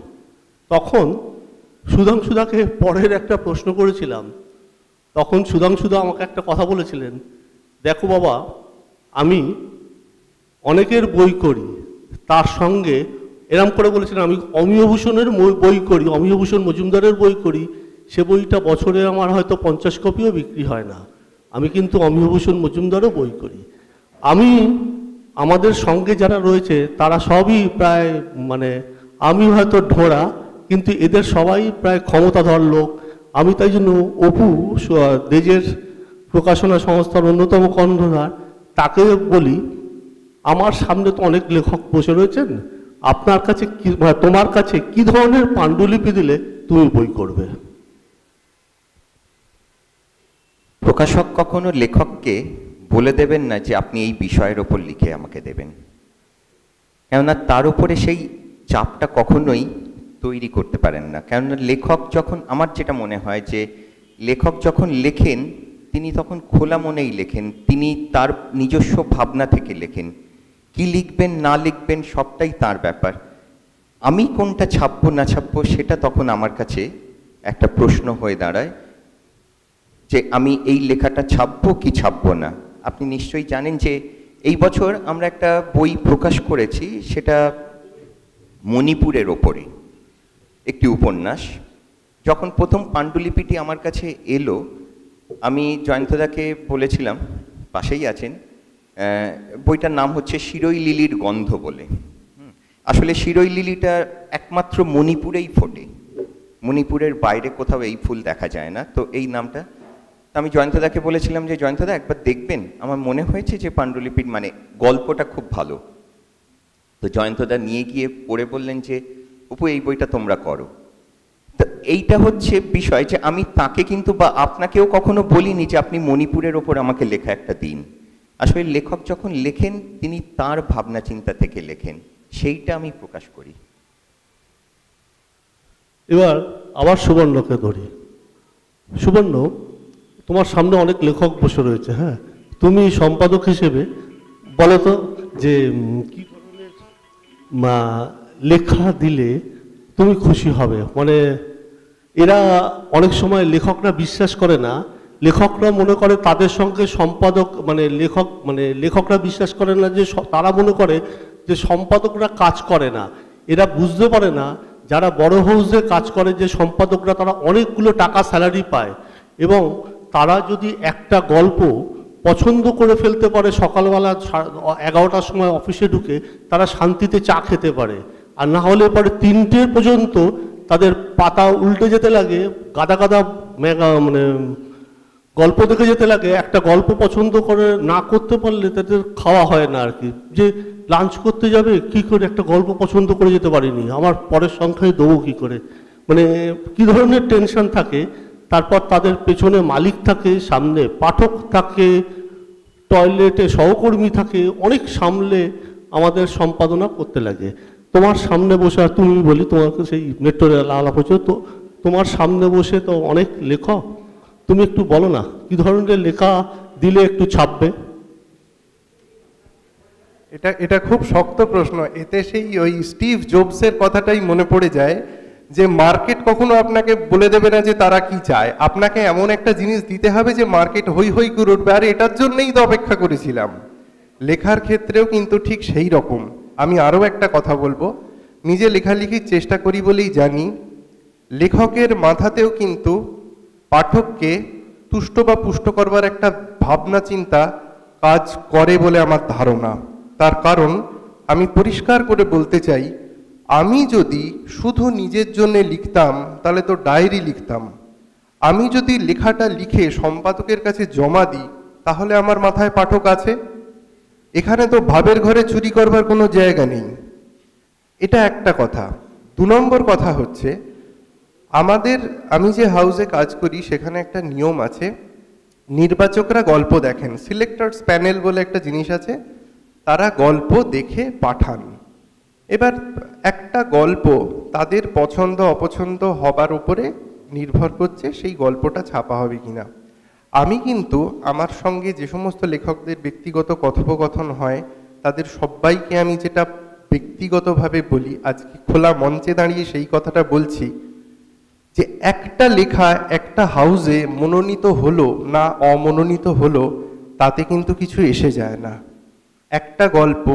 তখন সুধাংশুদাকে পরের একটা প্রশ্ন করেছিলাম, তখন সুধাংশুদা আমাকে একটা কথা বলেছিলেন, দেখো বাবা, আমি অনেকের বই করি, তার সঙ্গে এরম করে বলেছিলেন আমি অমিয়ভূষণের বই করি, অমিয়ভূষণ মজুমদারের বই করি, সে বইটা বছরে আমার হয়তো 50 কপিও বিক্রি হয় না, আমি কিন্তু অমিয়ভূষণ মজুমদারও বই করি। আমি আমাদের সঙ্গে যারা রয়েছে তারা সবই প্রায় মানে আমি হয়তো ঢোড়া, কিন্তু এদের সবাই প্রায় ক্ষমতাধর লোক। আমি তাই জন্য অপু দেজের প্রকাশনা সংস্থার অন্যতম কর্ণধার, তাকে বলি আমার সামনে তো অনেক লেখক বসে রয়েছেন, আপনার কাছে কি, তোমার কাছে কি ধরনের পাণ্ডুলিপি দিলে তুমি বই করবে? প্রকাশক কখনো লেখককে বলে দেবেন না যে আপনি এই বিষয়ের ওপর লিখে আমাকে দেবেন, কেননা তার উপরে সেই চাপটা কখনোই তৈরি করতে পারেন না। কেননা লেখক যখন, আমার যেটা মনে হয় যে লেখক যখন লেখেন তিনি তখন খোলা মনেই লেখেন, তিনি তার নিজস্ব ভাবনা থেকে লেখেন। কি লিখবেন না লিখবেন সবটাই তার ব্যাপার। আমি কোনটা ছাপবো না ছাপবো সেটা তখন আমার কাছে একটা প্রশ্ন হয়ে দাঁড়ায় যে আমি এই লেখাটা ছাপবো কি ছাপবো না। আপনি নিশ্চয়ই জানেন যে এই বছর আমরা একটা বই প্রকাশ করেছি, সেটা মণিপুরের ওপরে একটি উপন্যাস। যখন প্রথম পাণ্ডুলিপিটি আমার কাছে এলো, আমি জয়ন্তদাকে বলেছিলাম, পাশেই আছেন, বইটার নাম হচ্ছে শিরোই লিলির গন্ধ বলে। আসলে শিরোই লিলিটা একমাত্র মণিপুরেই ফোটে, মণিপুরের বাইরে কোথাও এই ফুল দেখা যায় না। তো এই নামটা, আমি জয়ন্তদাকে বলেছিলাম যে জয়ন্তদা একবার দেখবেন, আমার মনে হয়েছে যে পাণ্ডুলিপির মানে গল্পটা খুব ভালো। তো জয়ন্তদা নিয়ে গিয়ে পড়ে বললেন যে অপু এই বইটা তোমরা করো। তো এইটা হচ্ছে বিষয় যে আমি তাকে কিন্তু বা আপনাকেও কখনো বলিনি যে আপনি মণিপুরের ওপর আমাকে লেখা একটা দিন। আসলে লেখক যখন লেখেন তিনি তার ভাবনা চিন্তা থেকে লেখেন, সেইটা আমি প্রকাশ করি। এবার আবার সুবর্ণকে ধরি। সুবর্ণ, তোমার সামনে অনেক লেখক বসে রয়েছে, হ্যাঁ, তুমি সম্পাদক হিসেবে বলো তো যে কি ধরনের লেখা দিলে তুমি খুশি হবে? মানে এরা অনেক সময় লেখকরা বিশ্বাস করে না, লেখকরা মনে করে তাদের সঙ্গে সম্পাদক লেখকরা বিশ্বাস করে না যে তারা মনে করে যে সম্পাদকরা কাজ করে না। এরা বুঝতে পারে না যারা বড় হাউসে কাজ করে যে সম্পাদকরা তারা অনেকগুলো টাকা স্যালারি পায়, এবং তারা যদি একটা গল্প পছন্দ করে ফেলতে পারে, সকালবেলা 11টার সময় অফিসে ঢুকে তারা শান্তিতে চা খেতে পারে। আর না হলে পরে 3টে পর্যন্ত তাদের পাতা উল্টে যেতে লাগে, গাদা গাদা গল্প দেখে যেতে লাগে। একটা গল্প পছন্দ করে না করতে পারলে তাদের খাওয়া হয় না আর কি, যে লাঞ্চ করতে যাবে কি করে, একটা গল্প পছন্দ করে যেতে পারিনি, আমার পরের সংখ্যায় দেবো কী করে, মানে কী ধরনের টেনশন থাকে। তারপর তাদের পেছনে মালিক থাকে, সামনে পাঠক থাকে, টয়লেটে সহকর্মী থাকে, অনেক সামলে আমাদের সম্পাদনা করতে লাগে। তোমার সামনে বসে, আর তুমি বলি তোমাকে সেই মেট্রো রেল আলাপ হচ্ছে, তো তোমার সামনে বসে তো অনেক লেখক, তুমি একটু বলো না কী ধরনের লেখা দিলে একটু ছাপবে? এটা খুব শক্ত প্রশ্ন। এতে সেই ওই স্টিভ জবসের কথাটাই মনে পড়ে যায় যে মার্কেট কখনো আপনাকে বলে দেবে না যে তারা কি চায়, আপনাকে এমন একটা জিনিস দিতে হবে যে মার্কেট হই হই করে উঠবে। আর এটার জন্যই তো অপেক্ষা করেছিলাম। লেখার ক্ষেত্রেও কিন্তু ঠিক সেই রকম। আমি আরও একটা কথা বলবো, নিজে লেখালেখির চেষ্টা করি বলেই জানি, লেখকের মাথাতেও কিন্তু পাঠককে তুষ্ট বা পুষ্ট করবার একটা ভাবনা চিন্তা কাজ করে বলে আমার ধারণা। তার কারণ আমি পরিষ্কার করে বলতে চাই, আমি যদি শুধু নিজের জন্য লিখতাম তাহলে তো ডায়েরি লিখতাম। আমি যদি লেখাটা লিখে সম্পাদকের কাছে জমা দিই তাহলে আমার মাথায় পাঠক আছে? এখানে তো ভাবের ঘরে চুরি করবার কোনো জায়গা নেই। এটা একটা কথা। 2 নম্বর কথা হচ্ছে, আমি যে হাউসে কাজ করি সেখানে একটা নিয়ম আছে, নির্বাচকরা গল্প দেখেন, সিলেক্টরস প্যানেল বলে একটা জিনিস আছে, তারা গল্প দেখে পাঠান। এবার একটা গল্প তাদের পছন্দ অপছন্দ হবার উপরে নির্ভর করছে সেই গল্পটা ছাপা হবে কিনা। আমি কিন্তু আমার সঙ্গে যে সমস্ত লেখকদের ব্যক্তিগত কথোপকথন হয় তাদের সবাইকে আমি যেটা ব্যক্তিগতভাবে বলি, আজকে খোলা মঞ্চে দাঁড়িয়ে সেই কথাটা বলছি, যে একটা লেখা একটা হাউসে মনোনীত হলো না অমনোনীত হলো তাতে কিন্তু কিছু এসে যায় না। একটা গল্প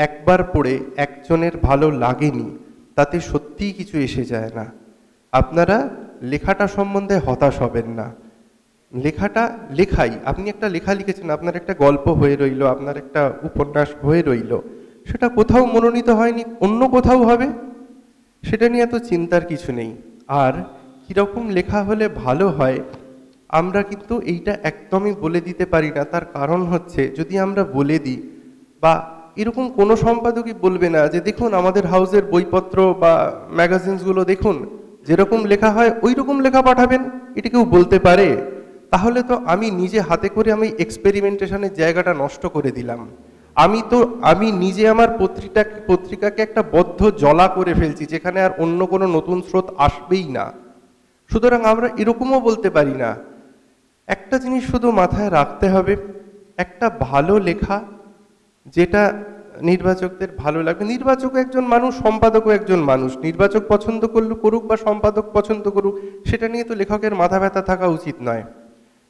একবার পড়ে একজনের ভালো লাগেনি তাতে সত্যিই কিছু এসে যায় না। আপনারা লেখাটা সম্বন্ধে হতাশ হবেন না। লেখাটা লেখাই, আপনি একটা লেখা লিখেছেন, আপনার একটা গল্প হয়ে রইল, আপনার একটা উপন্যাস হয়ে রইল, সেটা কোথাও মনোনীত হয়নি, অন্য কোথাও হবে, সেটা নিয়ে এত চিন্তার কিছু নেই। আর কীরকম লেখা হলে ভালো হয় আমরা কিন্তু এইটা একদমই বলে দিতে পারি না। তার কারণ হচ্ছে, যদি আমরা বলে দিই বা এরকম কোনো সম্পাদকই বলবে না যে দেখুন আমাদের হাউসের বইপত্র বা ম্যাগাজিনসগুলো দেখুন, যেরকম লেখা হয় ওই রকম লেখা পাঠাবেন, এটা কেউ বলতে পারে? তাহলে তো আমি নিজে হাতে করে আমি এক্সপেরিমেন্টেশনের জায়গাটা নষ্ট করে দিলাম। আমি নিজে আমার পত্রিকাকে একটা বদ্ধ জলা করে ফেলছি, যেখানে আর অন্য কোনো নতুন স্রোত আসবেই না। সুতরাং আমরা এরকমও বলতে পারি না। একটা জিনিস শুধু মাথায় রাখতে হবে, একটা ভালো লেখা যেটা নির্বাচকদের ভালো লাগবে, নির্বাচকও একজন মানুষ, সম্পাদকও একজন মানুষ, নির্বাচক পছন্দ করুক বা সম্পাদক পছন্দ করুক, সেটা নিয়ে তো লেখকের মাথা ব্যথা থাকা উচিত নয়।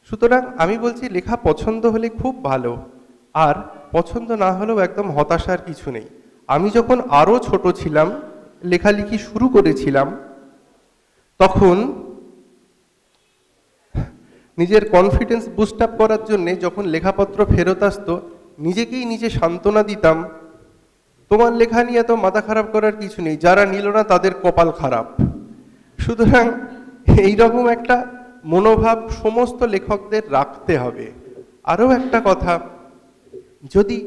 সুতরাং আমি বলছি লেখা পছন্দ হলে খুব ভালো, আর পছন্দ না হলেও একদম হতাশার কিছু নেই। আমি যখন আরও ছোট ছিলাম, লেখালেখি শুরু করেছিলাম, তখন নিজের কনফিডেন্স বুস্ট আপ করার জন্যে যখন লেখাপত্র ফেরত আসতো, নিজেকেই নিজে সান্ত্বনা দিতাম, তোমার লেখা নিয়ে তো মাথা খারাপ করার কিছু নেই, যারা নিল না তাদের কপাল খারাপ। সুতরাং এইরকম একটা মনোভাব সমস্ত লেখকদের রাখতে হবে। আরও একটা কথা, যদি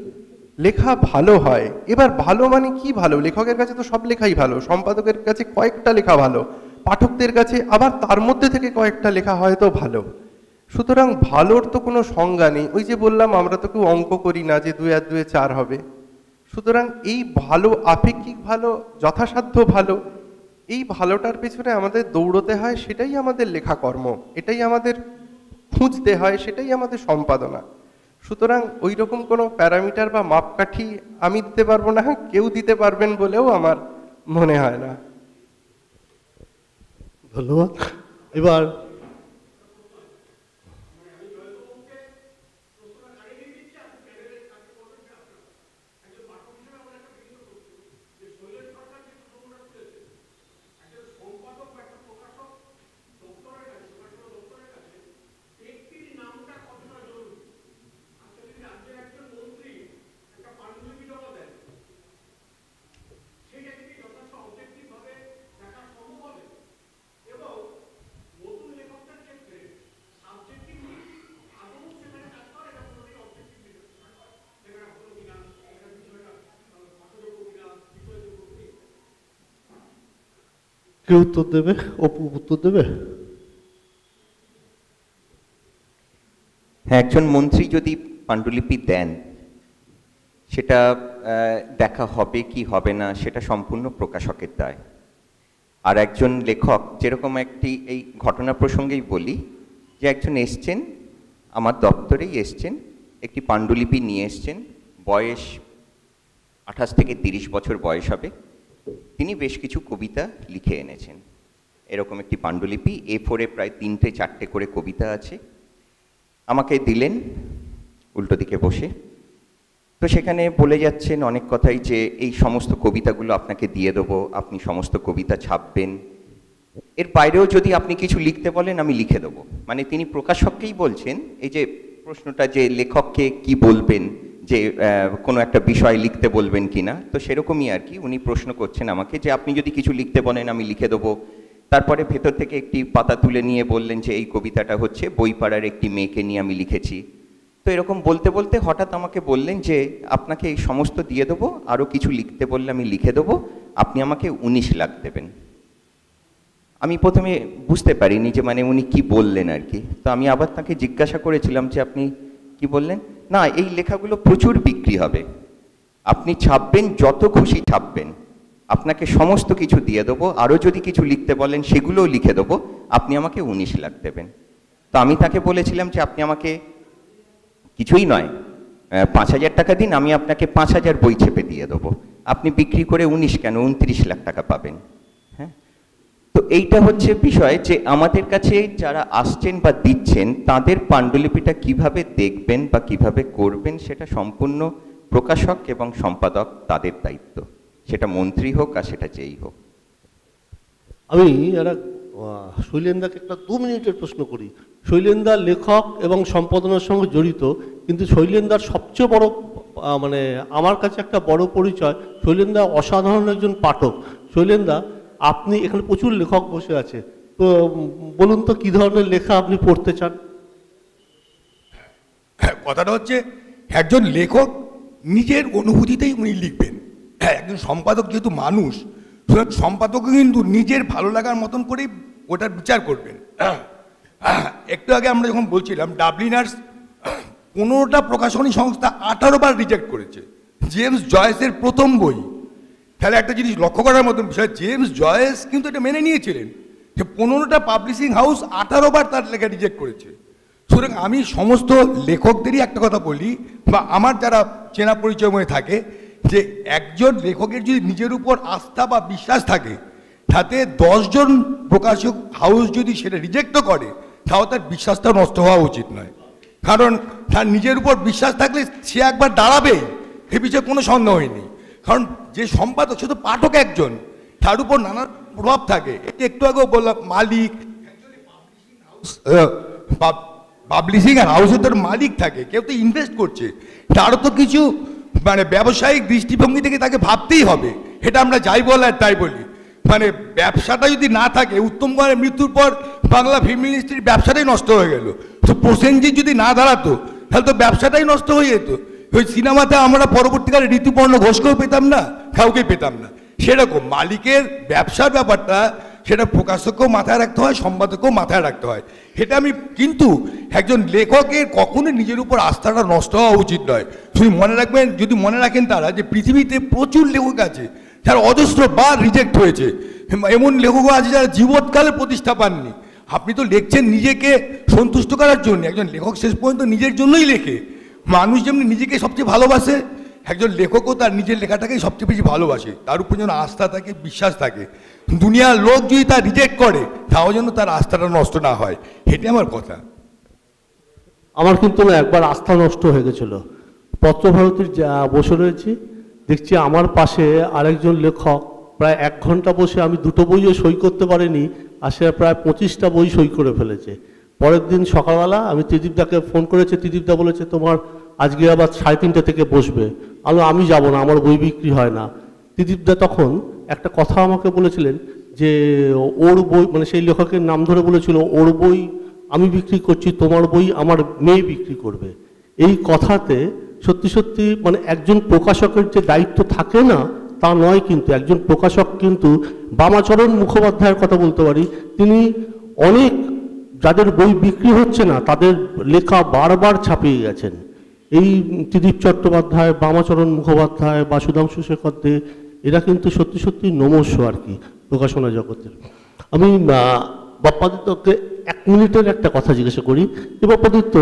লেখা ভালো হয়, এবার ভালো মানে কি ভালো? লেখকের কাছে তো সব লেখাই ভালো, সম্পাদকের কাছে কয়েকটা লেখা ভালো, পাঠকদের কাছে আবার তার মধ্যে থেকে কয়েকটা লেখা হয়তো ভালো। সুতরাং ভালোর তো কোনো সংজ্ঞা নেই। ওই যে বললাম, আমরা তো কেউ অঙ্ক করি না যে 2 আর 2 4 হবে। সুতরাং এই ভালো, আপেক্ষিক ভালো, যথাসাধ্য ভালো, এই ভালোটার পেছনে আমাদের দৌড়তে হয়, সেটাই আমাদের লেখাকর্ম, এটাই আমাদের খুঁজতে হয়, সেটাই আমাদের সম্পাদনা। সুতরাং ওই রকম কোনো প্যারামিটার বা মাপকাঠি আমি দিতে পারবো না, কেউ দিতে পারবেন বলেও আমার মনে হয় না। ধন্যবাদ। এবার কে উত্তর দেবে? অপু উত্তর দেবে? হ্যাঁ, একজন মন্ত্রী যদি পাণ্ডুলিপি দেন, সেটা দেখা হবে কি হবে না সেটা সম্পূর্ণ প্রকাশকের দায়। আর একজন লেখক, যেরকম এই ঘটনা প্রসঙ্গেই বলি, যে একজন এসছেন আমার দপ্তরেই এসছেন, একটি পাণ্ডুলিপি নিয়ে এসছেন, বয়স 28 থেকে 30 বছর বয়স হবে। তিনি বেশ কিছু কবিতা লিখে এনেছেন। এরকম একটি পাণ্ডুলিপি, A4 প্রায় 3-4টে করে কবিতা আছে, আমাকে দিলেন উল্টো দিকে বসে। তো সেখানে বলে যাচ্ছেন অনেক কথাই, যে এই সমস্ত কবিতাগুলো আপনাকে দিয়ে দেবো, আপনি সমস্ত কবিতা ছাপবেন, এর বাইরেও যদি আপনি কিছু লিখতে বলেন আমি লিখে দেবো। মানে তিনি প্রকাশককেই বলছেন, এই যে প্রশ্নটা যে লেখককে কি বলবেন, যে কোনো একটা বিষয় লিখতে বলবেন কিনা, তো সেরকমই আর কি উনি প্রশ্ন করছেন আমাকে, যে আপনি যদি কিছু লিখতে বলেন আমি লিখে দেবো। তারপরে ভেতর থেকে একটি পাতা তুলে নিয়ে বললেন যে এই কবিতাটা হচ্ছে বইপাড়ার একটি মেয়েকে নিয়ে আমি লিখেছি। তো এরকম বলতে বলতে হঠাৎ আমাকে বললেন যে আপনাকে এই সমস্ত দিয়ে দেবো, আরও কিছু লিখতে বললে আমি লিখে দেবো, আপনি আমাকে 19 লাখ দেবেন। আমি প্রথমে বুঝতে পারিনি যে মানে উনি কি বললেন আর কি। তো আমি আবার তাকে জিজ্ঞাসা করেছিলাম যে আপনি কি বললেন? না, এই লেখাগুলো প্রচুর বিক্রি হবে, আপনি ছাপবেন, যত খুশি ছাপবেন, আপনাকে সমস্ত কিছু দিয়ে দেবো, আরও যদি কিছু লিখতে বলেন সেগুলোও লিখে দেবো, আপনি আমাকে 19 লাখ দেবেন। তো আমি তাকে বলেছিলাম যে আপনি আমাকে কিছুই নয় 5,000 টাকা দিন, আমি আপনাকে 5,000 বই ছেপে দিয়ে দেবো, আপনি বিক্রি করে 19 কেন 29 লাখ টাকা পাবেন। হ্যাঁ, তো এইটা হচ্ছে বিষয়, যে আমাদের কাছে যারা আসছেন বা দিচ্ছেন তাদের পাণ্ডুলিপিটা কিভাবে দেখবেন বা কিভাবে করবেন, সেটা সম্পূর্ণ প্রকাশক এবং সম্পাদক তাদের দায়িত্ব, সেটা মন্ত্রী হোক আর সেটা যেই হোক। আমি একটা শৈলেন্দাকে একটা 2 মিনিটের প্রশ্ন করি। শৈলেন্দা লেখক এবং সম্পাদনার সঙ্গে জড়িত, কিন্তু শৈলেন্দার সবচেয়ে বড় মানে আমার কাছে একটা বড় পরিচয়, শৈলেন্দা অসাধারণ একজন পাঠক। শৈলেন্দা, আপনি এখানে প্রচুর লেখক বসে আছে, তো বলুন তো কী ধরনের লেখা আপনি পড়তে চান? কথাটা হচ্ছে, একজন লেখক নিজের অনুভূতিতেই উনি লিখবেন। হ্যাঁ, একজন সম্পাদক যেহেতু মানুষ, সুতরাং সম্পাদকও কিন্তু নিজের ভালো লাগার মতন করেই ওটার বিচার করবেন। একটু আগে আমরা যখন বলছিলাম ডাবলিনার্স 15টা প্রকাশনী সংস্থা 18 বার রিজেক্ট করেছে জেমস জয়েসের প্রথম বই। তাহলে একটা জিনিস লক্ষ্য করার মতন বিষয়, জেমস জয়েস কিন্তু এটা মেনে নিয়েছিলেন যে 15টা পাবলিশিং হাউস 18 বার তার লেখা রিজেক্ট করেছে। সুতরাং আমি সমস্ত লেখকদেরই একটা কথা বলি, বা আমার যারা চেনা পরিচয় মনে থাকে, যে একজন লেখকের যদি নিজের উপর আস্থা বা বিশ্বাস থাকে, তাতে 10 জন প্রকাশক হাউস যদি সেটা রিজেক্টও করে, তাও তার বিশ্বাসটা নষ্ট হওয়া উচিত নয়। কারণ তার নিজের উপর বিশ্বাস থাকলে সে একবার দাঁড়াবেই, এ বিষয়ে কোনো সন্দেহই নেই। কারণ যে সম্পাদক শুধু পাঠক একজন, তার উপর নানা প্রভাব থাকে। একটু আগেও বললাম মালিক, পাবলিশিং আর হাউসের তোর মালিক থাকে, কেউ তো ইনভেস্ট করছে, তারও তো কিছু মানে ব্যবসায়িক দৃষ্টিভঙ্গি থেকে তাকে ভাবতেই হবে। এটা আমরা যাই বল আর তাই বলি, মানে ব্যবসাটা যদি না থাকে, উত্তম কুমারের মৃত্যুর পর বাংলা ফিল্ম ইন্ডাস্ট্রির ব্যবসাটাই নষ্ট হয়ে গেল। তো প্রসেনজিৎ যদি না দাঁড়াতো, তাহলে তো ব্যবসাটাই নষ্ট হয়ে যেত। ওই সিনেমাতে আমরা পরবর্তীকালে ঋতুপর্ণ ঘোষকেও পেতাম না, কাউকে পেতাম না। সেরকম মালিকের ব্যবসার ব্যাপারটা, সেটা প্রকাশককেও মাথায় রাখতে হয়, সম্পাদককেও মাথায় রাখতে হয়। এটা আমি, কিন্তু একজন লেখকের কখনোই নিজের উপর আস্থাটা নষ্ট হওয়া উচিত নয়। শুধু মনে রাখবেন, যদি মনে রাখেন তারা, যে পৃথিবীতে প্রচুর লেখক আছে যারা অজস্র বার রিজেক্ট হয়েছে। এমন লেখকও আছে যারা জীবৎকালে প্রতিষ্ঠা পাননি। আপনি তো লিখছেন নিজেকে সন্তুষ্ট করার জন্য, একজন লেখক শেষ পর্যন্ত নিজের জন্যই লেখে। মানুষ যেমনি নিজেকে সবচেয়ে ভালোবাসে, একজন লেখকও তার নিজের লেখাটাকেই সবচেয়ে বেশি ভালোবাসে। তার উপর যেন আস্থা থাকে, বিশ্বাস থাকে। দুনিয়ার লোক যদি তার রিজেক্ট করে, তাও যেন তার আস্থাটা নষ্ট না হয়, এটাই আমার কথা। আমার কিন্তু না একবার আস্থা নষ্ট হয়ে গেছিল। পত্রভারতীর বসে রয়েছি, দেখছি আমার পাশে আরেকজন লেখক প্রায় 1 ঘন্টা বসে, আমি 2টো বইও সই করতে পারিনি, আর সে প্রায় 25টা বই সই করে ফেলেছে। পরের দিন সকালবেলা আমি ত্রিদীপদাকে ফোন করেছি, ত্রিদীপদা বলেছে তোমার আজকে আবার 3:30 থেকে বসবে। আমি যাব না, আমার বই বিক্রি হয় না। ত্রিদীপদা তখন একটা কথা আমাকে বলেছিলেন যে ওর বই, মানে সেই লেখকের নাম ধরে বলেছিল, ওর বই আমি বিক্রি করছি, তোমার বই আমার মেয়ে বিক্রি করবে। এই কথাতে সত্যি সত্যি মানে একজন প্রকাশকের যে দায়িত্ব থাকে না তা নয়, কিন্তু একজন প্রকাশক কিন্তু বামাচরণ মুখোপাধ্যায়ের কথা বলতে পারি, তিনি অনেক যাদের বই বিক্রি হচ্ছে না তাদের লেখা বারবার ছাপিয়ে গেছেন। এই ত্রিদীপ চট্টোপাধ্যায়, বামাচরণ মুখোপাধ্যায় বা সুধাংশু শেখর দে, এরা কিন্তু সত্যি সত্যি নমস্য আর কি প্রকাশনা জগতের। আমি বাপ্পাদিত্যকে 1 মিনিটের একটা কথা জিজ্ঞাসা করি। বাপ্পাদিত্য,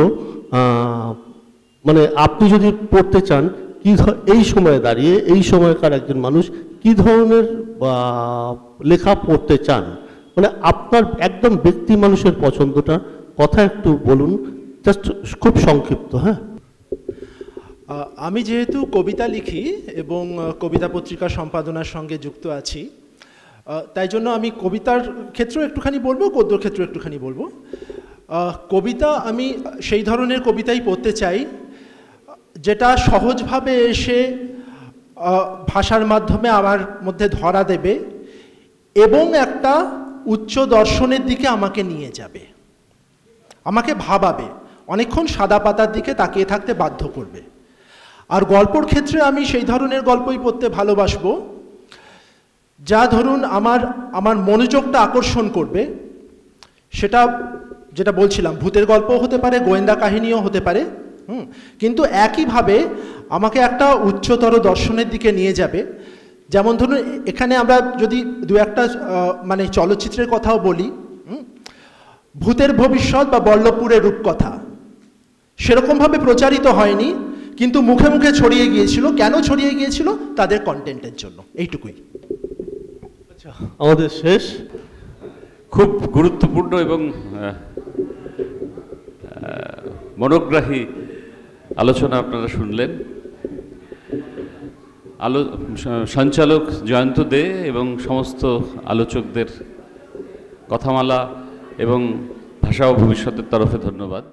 মানে আপনি যদি পড়তে চান, কি এই সময়ে দাঁড়িয়ে, এই সময়কার একজন মানুষ কি ধরনের লেখা পড়তে চান, মানে আপনার একদম ব্যক্তি মানুষের পছন্দটা কথা একটু বলুন, জাস্ট খুব সংক্ষিপ্ত। হ্যাঁ, আমি যেহেতু কবিতা লিখি এবং কবিতা পত্রিকা সম্পাদনার সঙ্গে যুক্ত আছি, তাই জন্য আমি কবিতার ক্ষেত্রেও একটুখানি বলবো, গদ্যর ক্ষেত্রেও একটুখানি বলবো। কবিতা আমি সেই ধরনের কবিতাই পড়তে চাই যেটা সহজভাবে এসে ভাষার মাধ্যমে আমার মধ্যে ধরা দেবে এবং একটা উচ্চ দর্শনের দিকে আমাকে নিয়ে যাবে, আমাকে ভাবাবে, অনেকক্ষণ সাদা পাতার দিকে তাকিয়ে থাকতে বাধ্য করবে। আর গল্পর ক্ষেত্রে আমি সেই ধরনের গল্পই পড়তে ভালোবাসবো যা ধরুন আমার মনোযোগটা আকর্ষণ করবে। সেটা যেটা বলছিলাম, ভূতের গল্পও হতে পারে, গোয়েন্দা কাহিনীও হতে পারে, কিন্তু একইভাবে আমাকে একটা উচ্চতর দর্শনের দিকে নিয়ে যাবে। যেমন ধরুন, এখানে আমরা যদি 2-1টা মানে চলচ্চিত্রের কথাও বলি, ভূতের ভবিষ্যৎ বা বল্লভপুরের রূপকথা সেরকমভাবে প্রচারিত হয়নি, কিন্তু মুখে মুখে ছড়িয়ে গিয়েছিল। কেন ছড়িয়ে গিয়েছিল? তাদের কন্টেন্টের জন্য। এইটুকুই। আচ্ছা, আমাদের শেষ খুব গুরুত্বপূর্ণ এবং মনোগ্রাহী আলোচনা আপনারা শুনলেন। সঞ্চালক জয়ন্ত দে এবং সমস্ত আলোচকদের কথামালা এবং ভাষা ও ভবিষ্যতের তরফে ধন্যবাদ।